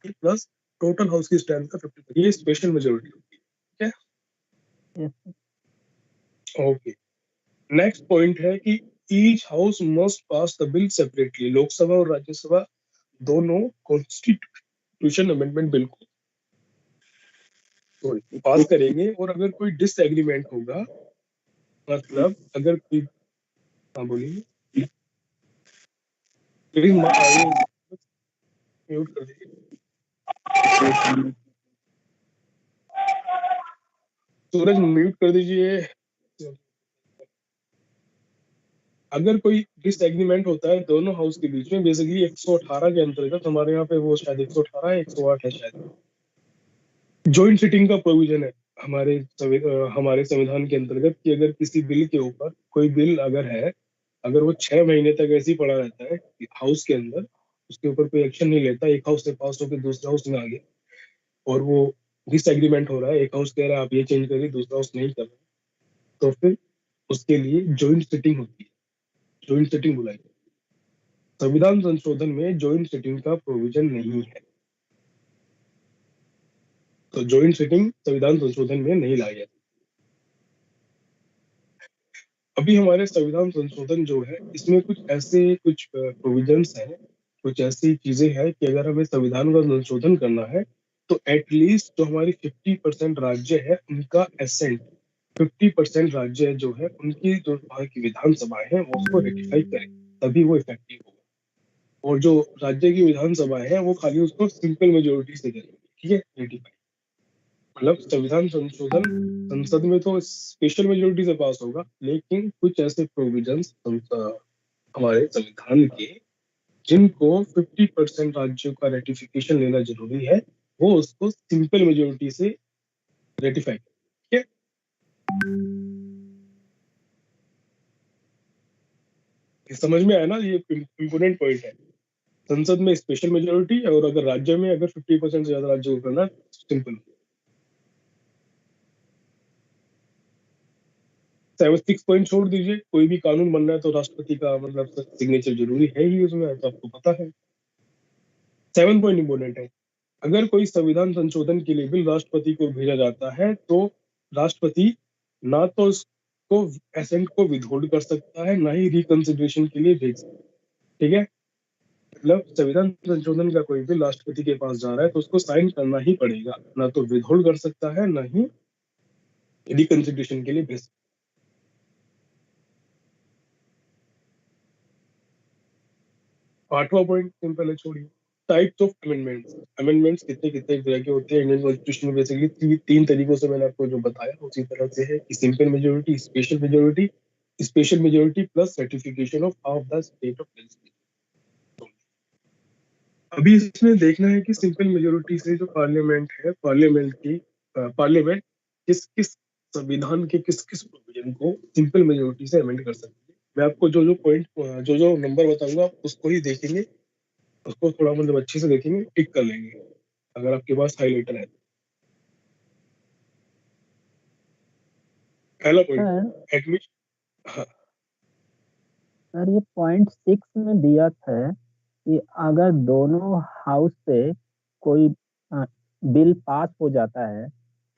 प्लस टोटल हाउस की स्ट्रेंथ का 50%, ये स्पेशल मेजोरिटी होती है। ठीक है, ओके। नेक्स्ट पॉइंट है कि each house must pass the bill separately. Lok Sabha और राज्यसभा दोनों कॉन्स्टिट्यूशन अमेंडमेंट बिल को पास करेंगे, और अगर कोई डिसएग्रीमेंट होगा, मतलब अगर कोई, हाँ बोलिए, प्लीज म्यूट कर दीजिए, सूरज म्यूट कर दीजिए। अगर कोई डिसएग्रीमेंट होता है दोनों हाउस के बीच में, बेसिकली 118 के अंतर्गत, हमारे यहाँ पे वो शायद 118 108 है शायद, जॉइंट सिटिंग का प्रोविजन है हमारे संविधान के अंतर्गत, कि अगर किसी बिल के ऊपर कोई बिल अगर है, अगर वो 6 महीने तक ऐसे ही पड़ा रहता है हाउस के अंदर, उसके ऊपर कोई एक्शन नहीं लेता, एक हाउस से पास होकर दूसरे हाउस में आ गया, और वो डिसएग्रीमेंट हो रहा है, एक हाउस कह रहा है आप ये चेंज करिए, दूसरा हाउस नहीं कर रहा, तो फिर उसके लिए जॉइंट सिटिंग होती है, जॉइंट सिटिंग बुलाई। संविधान संशोधन में जॉइंट सिटिंग का प्रोविजन नहीं है, तो जॉइंट सिटिंग संविधान संशोधन में नहीं लाई जाती। अभी हमारे संविधान संशोधन जो है, इसमें कुछ प्रोविजंस हैं, कुछ ऐसी चीजें हैं कि अगर हमें संविधान का संशोधन करना है, तो एटलीस्ट जो हमारी 50% राज्य है उनका एसेंट, 50% राज्य जो है उनकी जो वहाँ की विधानसभाएं हैं वो उसको रेटिफाई करें, तभी वो इफेक्टिव होगा। और जो राज्य की विधानसभाएं हैं वो खाली उसको सिंपल मेजोरिटी से करेंगे, ठीक है, रेटिफाई। मतलब संविधान संशोधन संसद में तो स्पेशल मेजोरिटी से पास होगा, लेकिन कुछ ऐसे प्रोविजंस हमारे संविधान के जिनको 50% राज्यों का रेटिफिकेशन लेना जरूरी है, वो उसको सिंपल मेजोरिटी से रेटिफाई। ठीक है, समझ में आया ना? ये इम्पोर्टेंट पॉइंट है। संसद में स्पेशल मेजोरिटी, और अगर राज्य में अगर 50% से ज्यादा राज्यों को करना, सिंपल। 6 पॉइंट छोड़ दीजिए, कोई भी कानून बनना है तो राष्ट्रपति का मतलब सिग्नेचर जरूरी है ही उसमें, तो आपको पता है। 7 पॉइंट इंपोर्टेंट है। अगर कोई संविधान संशोधन के लिए बिल राष्ट्रपति को भेजा जाता है, तो राष्ट्रपति ना तो उसको एसेंट को विथहोल्ड कर सकता है, ना ही रिकंसिडरेशन के लिए भेज सकता है। ठीक है, मतलब संविधान संशोधन का कोई बिल राष्ट्रपति के पास जा रहा है तो उसको साइन करना ही पड़ेगा, ना तो विथहोल्ड कर सकता है, ना ही रिकंसिडरेशन के लिए भेज सकता है। 8वां पॉइंट सिंपल है, छोड़िए। Types of amendments. अमेंडमेंट्स कितने तरह के होते हैं इंडियन कॉन्स्टिट्यूशन में? बेसिकली 3 तरीकों से मैंने आपको जो बताया उसी तरह से है कि simple majority, special majority plus certification of half the state of legislature. अभी इसमें देखना है कि सिंपल मेजोरिटी से जो पार्लियामेंट है, पार्लियामेंट किस किस संविधान के किस किस प्रोविजन को सिंपल मेजोरिटी से अमेंड कर सकती है। मैं आपको जो नंबर बताऊंगा उसको ही देखेंगे, उसको थोड़ा मतलब अच्छे से देखेंगे, टिक कर लेंगे अगर आपके पास हाइलाइटर है। पहला पॉइंट एडमिशन। हाँ सर, ये पॉइंट 6 में दिया था कि अगर दोनों हाउस से कोई बिल पास हो जाता है,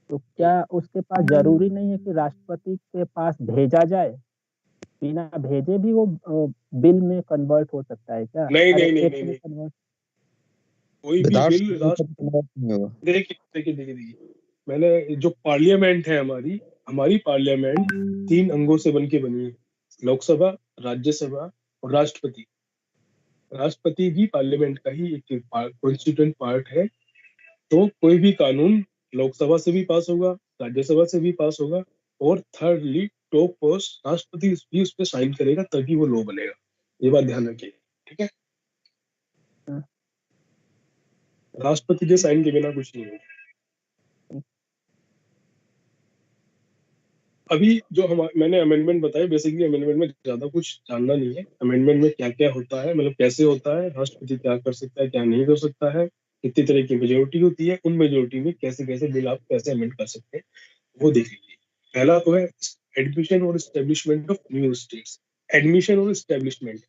तो क्या उसके पास जरूरी नहीं है कि राष्ट्रपति के पास भेजा जाए? बिना भेजे भी वो बिल में कन्वर्ट हो सकता है क्या? नहीं अरे, नहीं एक्ट नहीं में नहीं, कन्वर्ट? कोई भी बिल देखिए, मैंने जो पार्लियामेंट है हमारी पार्लियामेंट 3 अंगों से बनके बनी है, लोकसभा, राज्यसभा और राष्ट्रपति। राष्ट्रपति भी पार्लियामेंट का ही एक कॉन्स्टिट्यूएंट पार्ट है। तो कोई भी कानून लोकसभा से भी पास होगा, राज्यसभा से भी पास होगा, और थर्डली टॉप पोस्ट राष्ट्रपति भी उस पर साइन करेगा तभी वो लॉ बनेगा। ये बात ध्यान रखिए, ठीक है। राष्ट्रपति के साइन के बिना कुछ नहीं होगा। अभी जो मैंने अमेंडमेंट बताया, बेसिकली अमेंडमेंट में ज्यादा कुछ जानना नहीं है। अमेंडमेंट में क्या क्या होता है, मतलब कैसे होता है, राष्ट्रपति क्या कर सकता है, क्या नहीं कर सकता है, कितनी तरह की मेजोरिटी होती है, उन मेजोरिटी में कैसे कैसे बिल आप कैसे अमेंड कर सकते हैं, वो देख लीजिए। पहला तो है एडमिशन और establishment of new states. Admission और एस्टेब्लिशमेंट,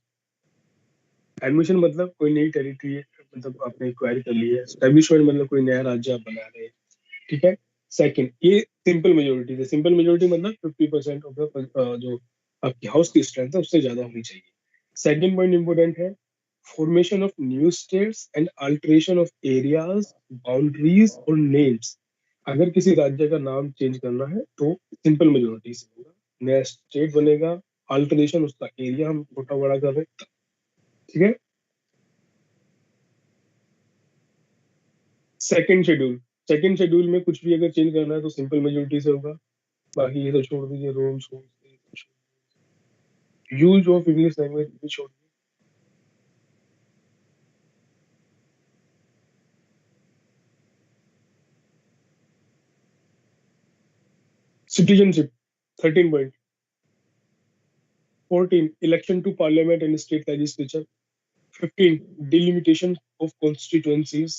एडमिशन मतलब कोई नई टेरिटरी मतलब आपने एक्वायर कर ली है, एस्टेब्लिशमेंट मतलब कोई नया राज्य आप बना रहे हैं, ठीक है। सेकंड, ये सिंपल मेजोरिटी है। सिंपल मेजोरिटी मतलब 50% ऑफ द जो आपकी हाउस की स्ट्रेंथ है उससे ज्यादा होनी चाहिए। सेकंड पॉइंट इंपॉर्टेंट है formation of new states and alteration of areas, boundaries और नेम्स। अगर किसी राज्य का नाम चेंज करना है तो सिंपल मेजोरिटी से होगा, नया स्टेट बनेगा, अल्टरेशन उसका एरिया हम छोटा बड़ा कर रहे हैं, ठीक है। सेकंड शेड्यूल में कुछ भी अगर चेंज करना है तो सिंपल मेजोरिटी से होगा। बाकी ये तो छोड़ दीजिए, rules use of English language भी छोड़ दीजिए। Citizenship 13 point. 14 election to parliament and state legislature. 15 delimitation of constituencies.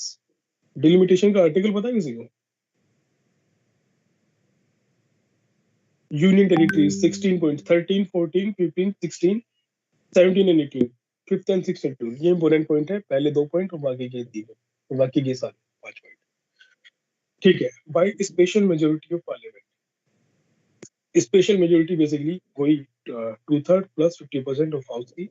Delimitation का आर्टिकल पता है किसी को? Union territories 16 point. 13, 14, 15, 16, 17 and 18, 5th and 6th schedule. ये इंपॉर्टेंट पॉइंट है, पहले 2 पॉइंट और बाकी के 3, तो बाकी के सारे 5 पॉइंट, ठीक है। By special majority of parliament. Special majority basically वही 2/3 प्लस 50% ऑफ हाउस की।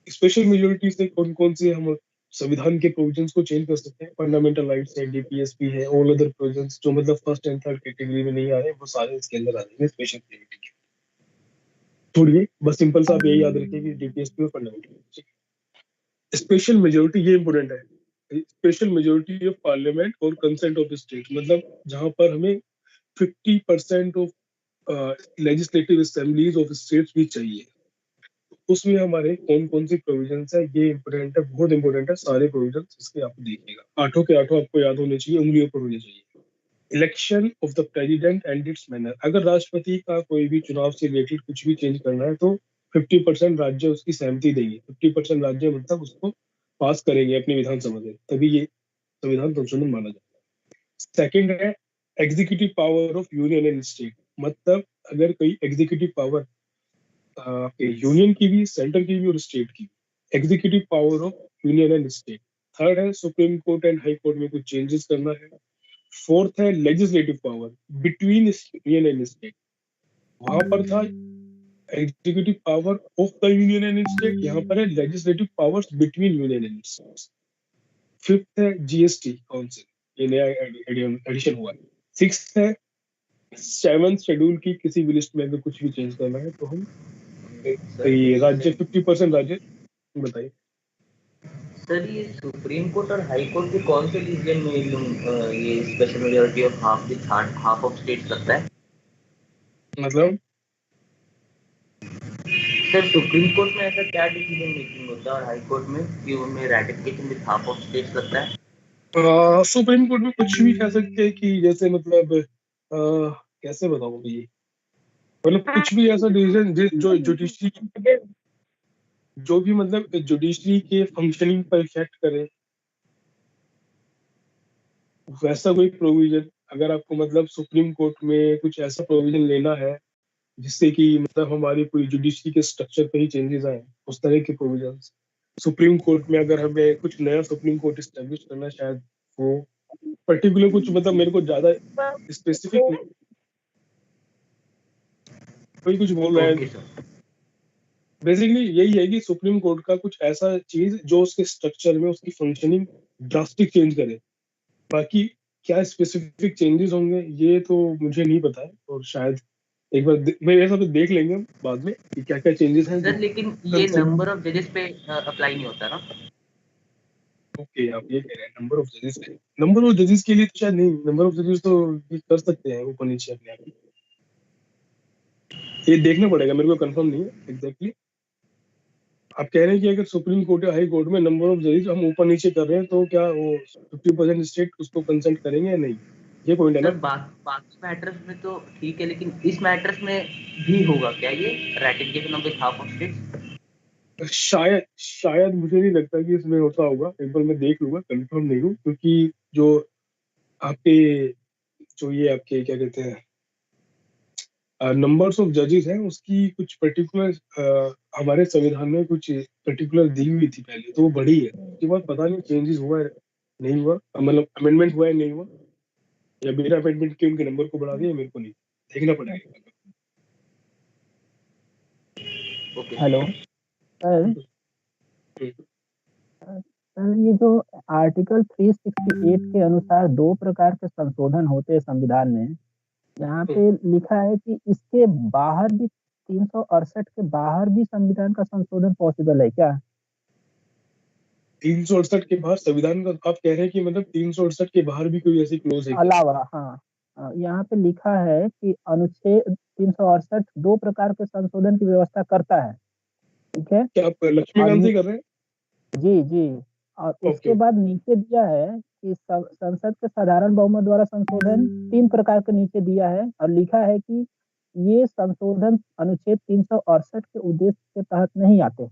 स्पेशल मेजोरिटी से कौन कौन से हम संविधान के प्रोविजंस को चेंज कर सकते हैं? फंडामेंटल राइट्स है, डीपीएसपी है, ऑल अदर प्रोविजंस जो मतलब फर्स्ट एंड थर्ड कैटेगरी में नहीं आ रहे वो सारे इसके अंदर आ जाएंगे स्पेशल मेजोरिटी के। छोड़िए, बस सिंपल सा आप यही याद रखिए कि डीपीएसपी और फंडामेंटल। स्पेशल मेजोरिटी ये इंपॉर्टेंट है, स्पेशल मेजोरिटी ऑफ पार्लियामेंट और कंसेंट ऑफ स्टेट, मतलब जहां पर हमें 50% of legislative assemblies of states भी चाहिए, उसमें हमारे कौन कौन सी प्रोविजंस है ये इंपॉर्टेंट है, बहुत इंपॉर्टेंट है। सारे प्रोविजंस इसके आप देखिएगा, आठों के आठों आपको याद होने चाहिए, उंगलियों पर होने चाहिए। Election of the president and it's manner. अगर राष्ट्रपति का कोई भी चुनाव से रिलेटेड कुछ भी चेंज करना है तो 50% राज्य उसकी सहमति देंगे। 50% राज्य मतलब उसको पास करेंगे अपनी विधानसभा से, तभी ये संविधान संशोधन माना जाता है। सेकंड है executive power of union and state, मतलब अगर कोई एग्जीक्यूटिव पावर यूनियन की भी, सेंटर की भी और स्टेट की, executive power of union and state. Third है supreme court and high court में कुछ चेंजेस करना है। फोर्थ है legislative power between union and state, वहां पर था executive power of the union and state, यहाँ पर है legislative powers between union and state. Fifth है जीएसटी काउंसिल, ये नया एडिशन हुआ है। सिक्स्थ है 7th शेड्यूल की किसी भी लिस्ट में अगर कुछ भी चेंज करना है तो हम ये राज्य 50% राज्य। बताइए सर, ये सुप्रीम कोर्ट और हाई कोर्ट के कौन से रीजन में ये special majority of half of states लगता है? मतलब सर, सुप्रीम कोर्ट में ऐसा क्या डिसीजन मेकिंग होता है और हाई कोर्ट में कि उनमें ratification with half of states लगता है? सुप्रीम कोर्ट में कुछ भी कह सकते हैं कि जैसे मतलब कैसे बताऊं ये, मतलब कुछ भी ऐसा डिसीजन जो जुडिशरी, जो भी मतलब जुडिशरी के फंक्शनिंग पर इफेक्ट करे, वैसा कोई प्रोविजन। अगर आपको मतलब सुप्रीम कोर्ट में कुछ ऐसा प्रोविजन लेना है जिससे कि मतलब हमारी पूरी जुडिशरी के स्ट्रक्चर पे ही चेंजेस आए, उस तरह के प्रोविजन सुप्रीम कोर्ट में, अगर हमें कुछ नया सुप्रीम कोर्ट एस्टेब्लिश करना, शायद वो पर्टिकुलर कुछ मतलब मेरे को ज्यादा स्पेसिफिक कोई कुछ बोल रहा है। बेसिकली यही है कि सुप्रीम कोर्ट का कुछ ऐसा चीज जो उसके स्ट्रक्चर में उसकी फंक्शनिंग ड्रास्टिक चेंज करे। बाकी क्या स्पेसिफिक चेंजेस होंगे ये तो मुझे नहीं पता है, और शायद एक बार मेरे हिसाब से देख लेंगे हम बाद में कि क्या क्या चेंजेस हैं। सर, लेकिन ये नंबर ऑफ जजेस पे अप्लाई नहीं होता ना? ओके, आप ये कह रहे हैं नंबर ऑफ जजेस है। नंबर ऑफ जजेस के लिए तो शायद नहीं, नंबर ऑफ जजेस तो ये कर सकते हैं ऊपर नीचे अपने आप ही। ये देखना पड़ेगा, मेरे को कंफर्म नहीं है एग्जैक्टली। आप कह रहे हैं कि अगर सुप्रीम कोर्ट या हाई कोर्ट में नंबर ऑफ जजेस हम ऊपर नीचे कर रहे हैं तो क्या वो 50% स्टेट उसको कंसल्ट करेंगे या नहीं, ये पॉइंट है सर ना? बाकी मैटर्स में तो ठीक है, लेकिन इस मैटर्स में भी होगा क्या ये ratification of the half of states? शायद मुझे नहीं लगता कि इसमें होता होगा, एक बार मैं देख लूंगा, कंफर्म नहीं हूँ, क्योंकि जो आपके जो ये आपके क्या कहते हैं नंबर्स ऑफ जजेस हैं, उसकी कुछ पर्टिकुलर हमारे संविधान में कुछ पर्टिकुलर दी हुई थी पहले, तो वो बढ़ी है। उसके बाद पता नहीं चेंजेस हुआ है नहीं हुआ, मतलब अमेंडमेंट हुआ है नहीं हुआ, या बिना अमेंडमेंट के उनके नंबर को बढ़ा दिया, मेरे को नहीं देखना पड़ेगा। हेलो सर, सर ये जो आर्टिकल 368 के अनुसार 2 प्रकार के संशोधन होते हैं संविधान में, यहाँ पे लिखा है कि इसके बाहर भी 368 के बाहर भी संविधान का संशोधन पॉसिबल है क्या? 368 के बाहर संविधान का आप कह रहे हैं कि मतलब 368 के बाहर भी कोई ऐसी क्लोज है क्या? अलावा हाँ, यहाँ पे लिखा है कि अनुच्छेद 368 2 प्रकार के संशोधन की व्यवस्था करता है, ठीक है? क्या आप लक्ष्मीकांत से कर रहे हैं? जी, और उसके बाद नीचे दिया है कि संसद के साधारण बहुमत द्वारा संशोधन 3 प्रकार के नीचे दिया है, और लिखा है कि ये संशोधन अनुच्छेद 368 के उद्देश्य के तहत नहीं आते हैं।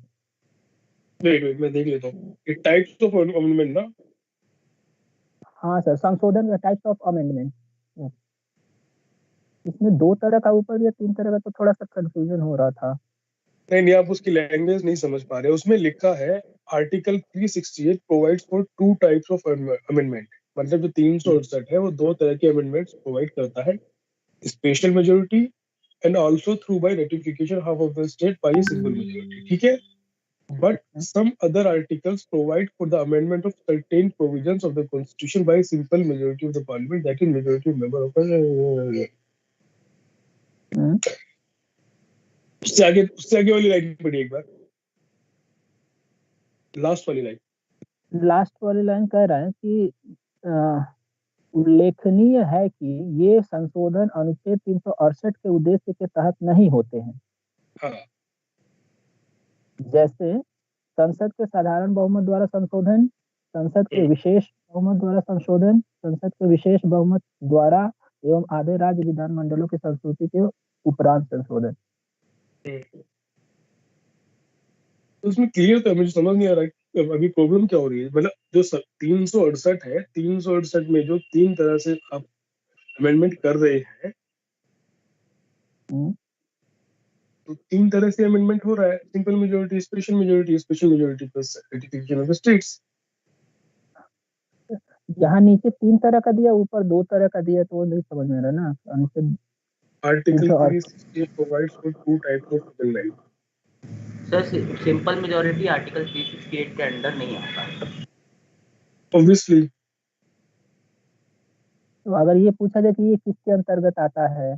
वेट मैं देख लेता हूँ। ये टाइप्स ऑफ अमेंडमेंट ना? हाँ सर, संशोधन का टाइप्स ऑफ अमेंडमेंट, इसमें 2 तरह का ऊपर या 3 तरह का, तो थोड़ा सा कंफ्यूजन हो रहा था। नहीं, आप उसकी लैंग्वेज नहीं समझ पा रहे। उसमें लिखा है article 368 provides for 2 types of amendment, मतलब जो 368 है वो 2 तरह के अमेंडमेंट्स प्रोवाइड करता है, special majority and also through by ratification half of the state by simple majority, ठीक है? But some other articles provide for the amendment of certain provisions of the constitution by simple majority of the parliament, that is majority of member of उससे आगे वाली line पढ़िए एक बार, last वाली line कह रहा है कि उल्लेखनीय है कि ये संशोधन अनुच्छेद 368 के उद्देश्य के तहत नहीं होते हैं। हाँ। जैसे संसद के साधारण बहुमत द्वारा संशोधन, संसद के विशेष बहुमत द्वारा संशोधन, संसद के विशेष बहुमत द्वारा एवं आधे राज्य विधानमंडलों की संस्तुति के उपरांत संशोधन। उसमें क्लियर तो मुझे समझ नहीं आ रहा है अभी प्रॉब्लम क्या हो रही है। मतलब जो 368 है, 368 में जो 3 तरह से आप अमेंडमेंट कर रहे हैं, तो 3 तरह से अमेंडमेंट हो रहा है, simple majority, special majority plus ratification of the states. यहाँ नीचे 3 तरह का दिया, ऊपर 2 तरह का दिया, तो वो नहीं समझ में आ रहा ना। Article 368 provides for 2 types of amendment. Sir simple majority article 368 के अंडर नहीं आता ऑब्वियसली। तो अगर ये पूछा जाए कि ये किसके अंतर्गत आता है,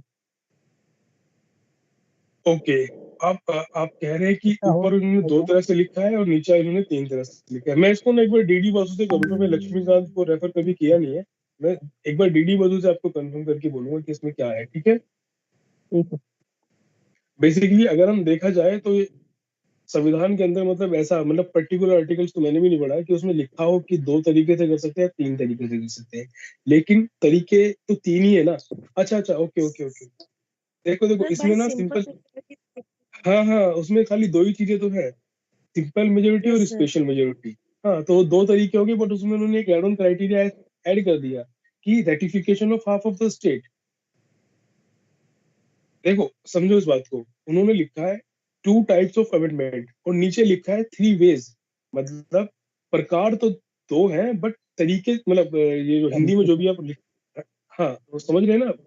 ओके, आप कह रहे हैं कि ऊपर उन्होंने 2 तरह से लिखा है और नीचे इन्होंने 3 तरह से लिखा है। मैं इसको ना एक बार डीडी बासु से करूंगा, मैं लक्ष्मीकांत को रेफर कभी किया नहीं है, मैं एक बार डीडी बासु से आपको कंफर्म करके बोलूंगा कि इसमें क्या है, ठीक है? बेसिकली अगर हम देखा जाए तो ये संविधान के अंदर मतलब ऐसा, मतलब पर्टिकुलर आर्टिकल्स तो मैंने भी नहीं पढ़ा कि उसमें लिखा हो कि 2 तरीके से कर सकते हैं, 3 तरीके से कर सकते हैं, लेकिन तरीके तो 3 ही है ना। अच्छा, ओके, देखो इसमें ना सिंपल, हाँ, उसमें खाली 2 ही चीजें तो है, सिंपल मेजोरिटी और स्पेशल मेजोरिटी। हाँ, तो 2 तरीके हो गए, बट उसमें उन्होंने एक एड ऑन क्राइटेरिया ऐड कर दिया कि ratification of half of the state. देखो समझो इस बात को, उन्होंने लिखा है 2 टाइप्स ऑफ अमेंडमेंट और नीचे लिखा है 3 वेज, मतलब प्रकार तो 2 हैं बट तरीके, मतलब ये जो हिंदी में जो भी आप हाँ वो समझ रहे हैं ना आप?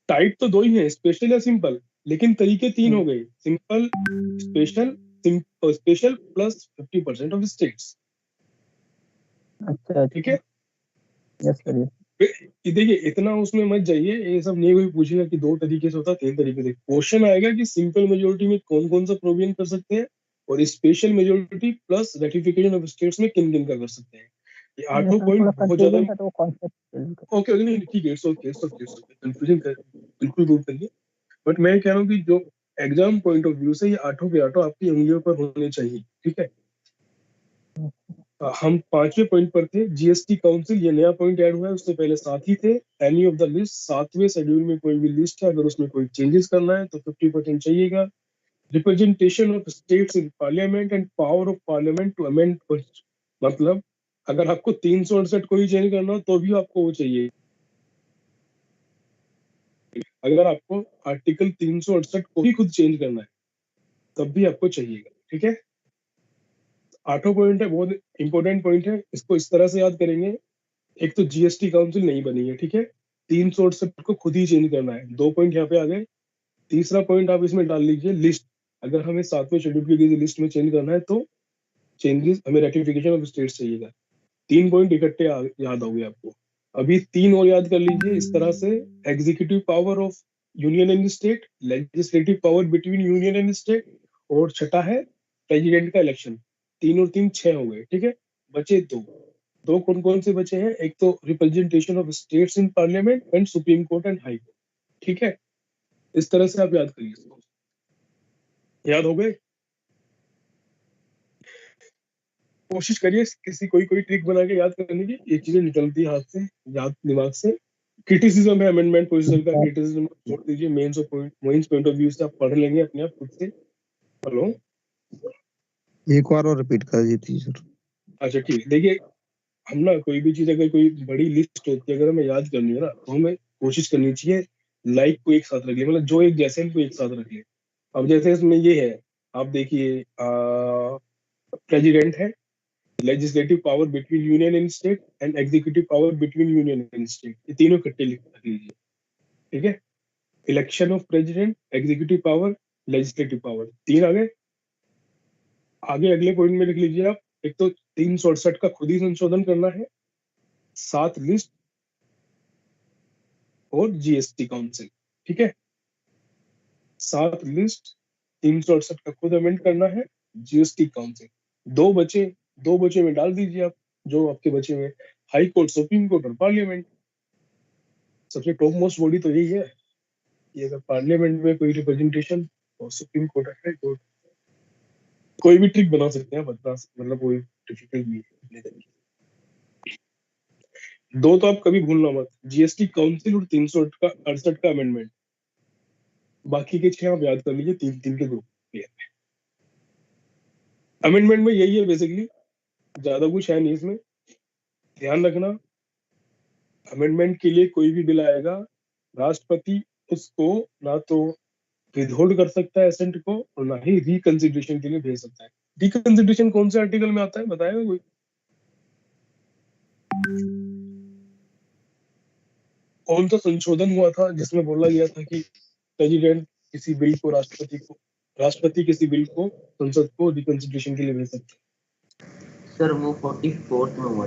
टाइप तो 2 ही है, स्पेशल या सिंपल, लेकिन तरीके 3 हो गए, simple, special plus 50% of states. अच्छा, ठीक है? Yes sir. देखिए इतना उसमें मत जाइए, ये सब नहीं कोई पूछेगा कि 2 तरीके से होता, 3 तरीके से। क्वेश्चन आएगा कि सिंपल मेजोरिटी में कौन कौन सा प्रोविजन कर सकते हैं, और special majority plus ratification of states में किन किन का कर सकते हैं। ये आठों पॉइंट बहुत ज्यादा तो कॉन्सेप्ट ओके नहीं ठीक है, इट्स ओके कंफ्यूजन कर बिल्कुल दूर करिए। बट मैं कह रहा हूँ कि जो एग्जाम पॉइंट ऑफ व्यू से ये आठों के आठों आपकी उंगलियों पर होने चाहिए, ठीक है। हम 5वें पॉइंट पर थे, जीएसटी काउंसिल, ये नया पॉइंट ऐड हुआ है, उससे पहले 7 ही थे। एनी ऑफ द लिस्ट, 7वें शेड्यूल में कोई भी लिस्ट है, अगर उसमें कोई चेंजेस करना है तो 50% चाहिएगा। Representation of states in parliament and power of parliament to amend, मतलब अगर आपको 368 को ही चेंज करना हो तो भी आपको वो चाहिए। अगर आपको आर्टिकल 368 को ही खुद चेंज करना है तब भी आपको चाहिएगा, ठीक है। 8 पॉइंट है, बहुत इंपॉर्टेंट पॉइंट है, इसको इस तरह से याद करेंगे। एक तो जीएसटी काउंसिल नहीं बनी है, ठीक है, 368 को खुद ही चेंज करना है, 2 पॉइंट यहाँ पे आ गए। तीसरा पॉइंट आप इसमें डाल लीजिए लिस्ट, अगर हमें 7वें शेड्यूल की लिस्ट में चेंज करना है तो चेंजेस हमें रेटिफिकेशन ऑफ स्टेट्स चाहिएगा। 3 पॉइंट इकट्ठे याद हो गए आपको। अभी 3 और याद कर लीजिए इस तरह से, executive power of union and state, legislative power between union and state, और छठा है प्रेसिडेंट का इलेक्शन। 3 और 3 6 हो गए, ठीक है। बचे दो कौन कौन से बचे हैं, एक तो representation of states in parliament and supreme court and high court, ठीक है। इस तरह से आप याद करिए इसको। याद हो गए? कोशिश करिए किसी कोई ट्रिक बना के याद करने की, ये चीजें निकलती है हाथ से, याद दिमाग से। क्रिटिसिज्म है अमेंडमेंट पोजीशन का, क्रिटिसिज्म छोड़ दीजिए, मेंस पॉइंट ऑफ व्यू से आप पढ़ लेंगे अपने आप खुद से। हेलो, एक बार और रिपीट कर दीजिए सर। अच्छा ठीक है, देखिए हम ना कोई भी चीज अगर कोई बड़ी लिस्ट होती है, अगर हमें याद करनी है ना तो हमें कोशिश करनी चाहिए लाइक को एक साथ रख ले, मतलब जो एक जैसे इनको एक साथ रख ले। अब जैसे इसमें ये है, आप देखिए प्रेसिडेंट है, legislative power between union and state and executive power between union and state, ये तीनों इकट्ठे रख लीजिए, ठीक है। Election of president, executive power, legislative power, 3 आ गए। आगे अगले पॉइंट में लिख लीजिए आप, एक तो 368 का खुद ही संशोधन करना है, 7 लिस्ट और जीएसटी काउंसिल, ठीक है। 7 लिस्ट, 368 का खुद अमेंड करना है, जीएसटी काउंसिल। 2 बचे में डाल दीजिए आप, जो आपके बचे में हाई कोर्ट, सुप्रीम कोर्ट और पार्लियामेंट। सबसे टॉप मोस्ट बॉडी तो यही है कि अगर पार्लियामेंट में कोई रिप्रेजेंटेशन और सुप्रीम कोर्ट हाई कोर्ट, कोई भी ट्रिक बना सकते हैं, बता मतलब कोई डिफिकल्ट नहीं है। 2 तो आप कभी भूलना मत, जीएसटी काउंसिल और 368 का अमेंडमेंट। बाकी के 6 आप याद कर लीजिए, 3-3 के ग्रुप। अमेंडमेंट में यही है बेसिकली, ज्यादा कुछ है नहीं इसमें। ध्यान रखना, अमेंडमेंट के लिए कोई भी बिल आएगा, राष्ट्रपति उसको ना तो विथहोल्ड कर सकता है एसेंट को, और ना ही रिकंसिडरेशन के लिए भेज सकता है। रिकंसिडरेशन कौन से आर्टिकल में आता है बताएगा कोई? कौन सा संशोधन हुआ था जिसमें बोला गया था कि प्रेसिडेंट किसी बिल को राष्ट्रपति किसी बिल को संसद को रिकंसिडरेशन के लिए भेज सकते हैं? सर वो 44th में हुआ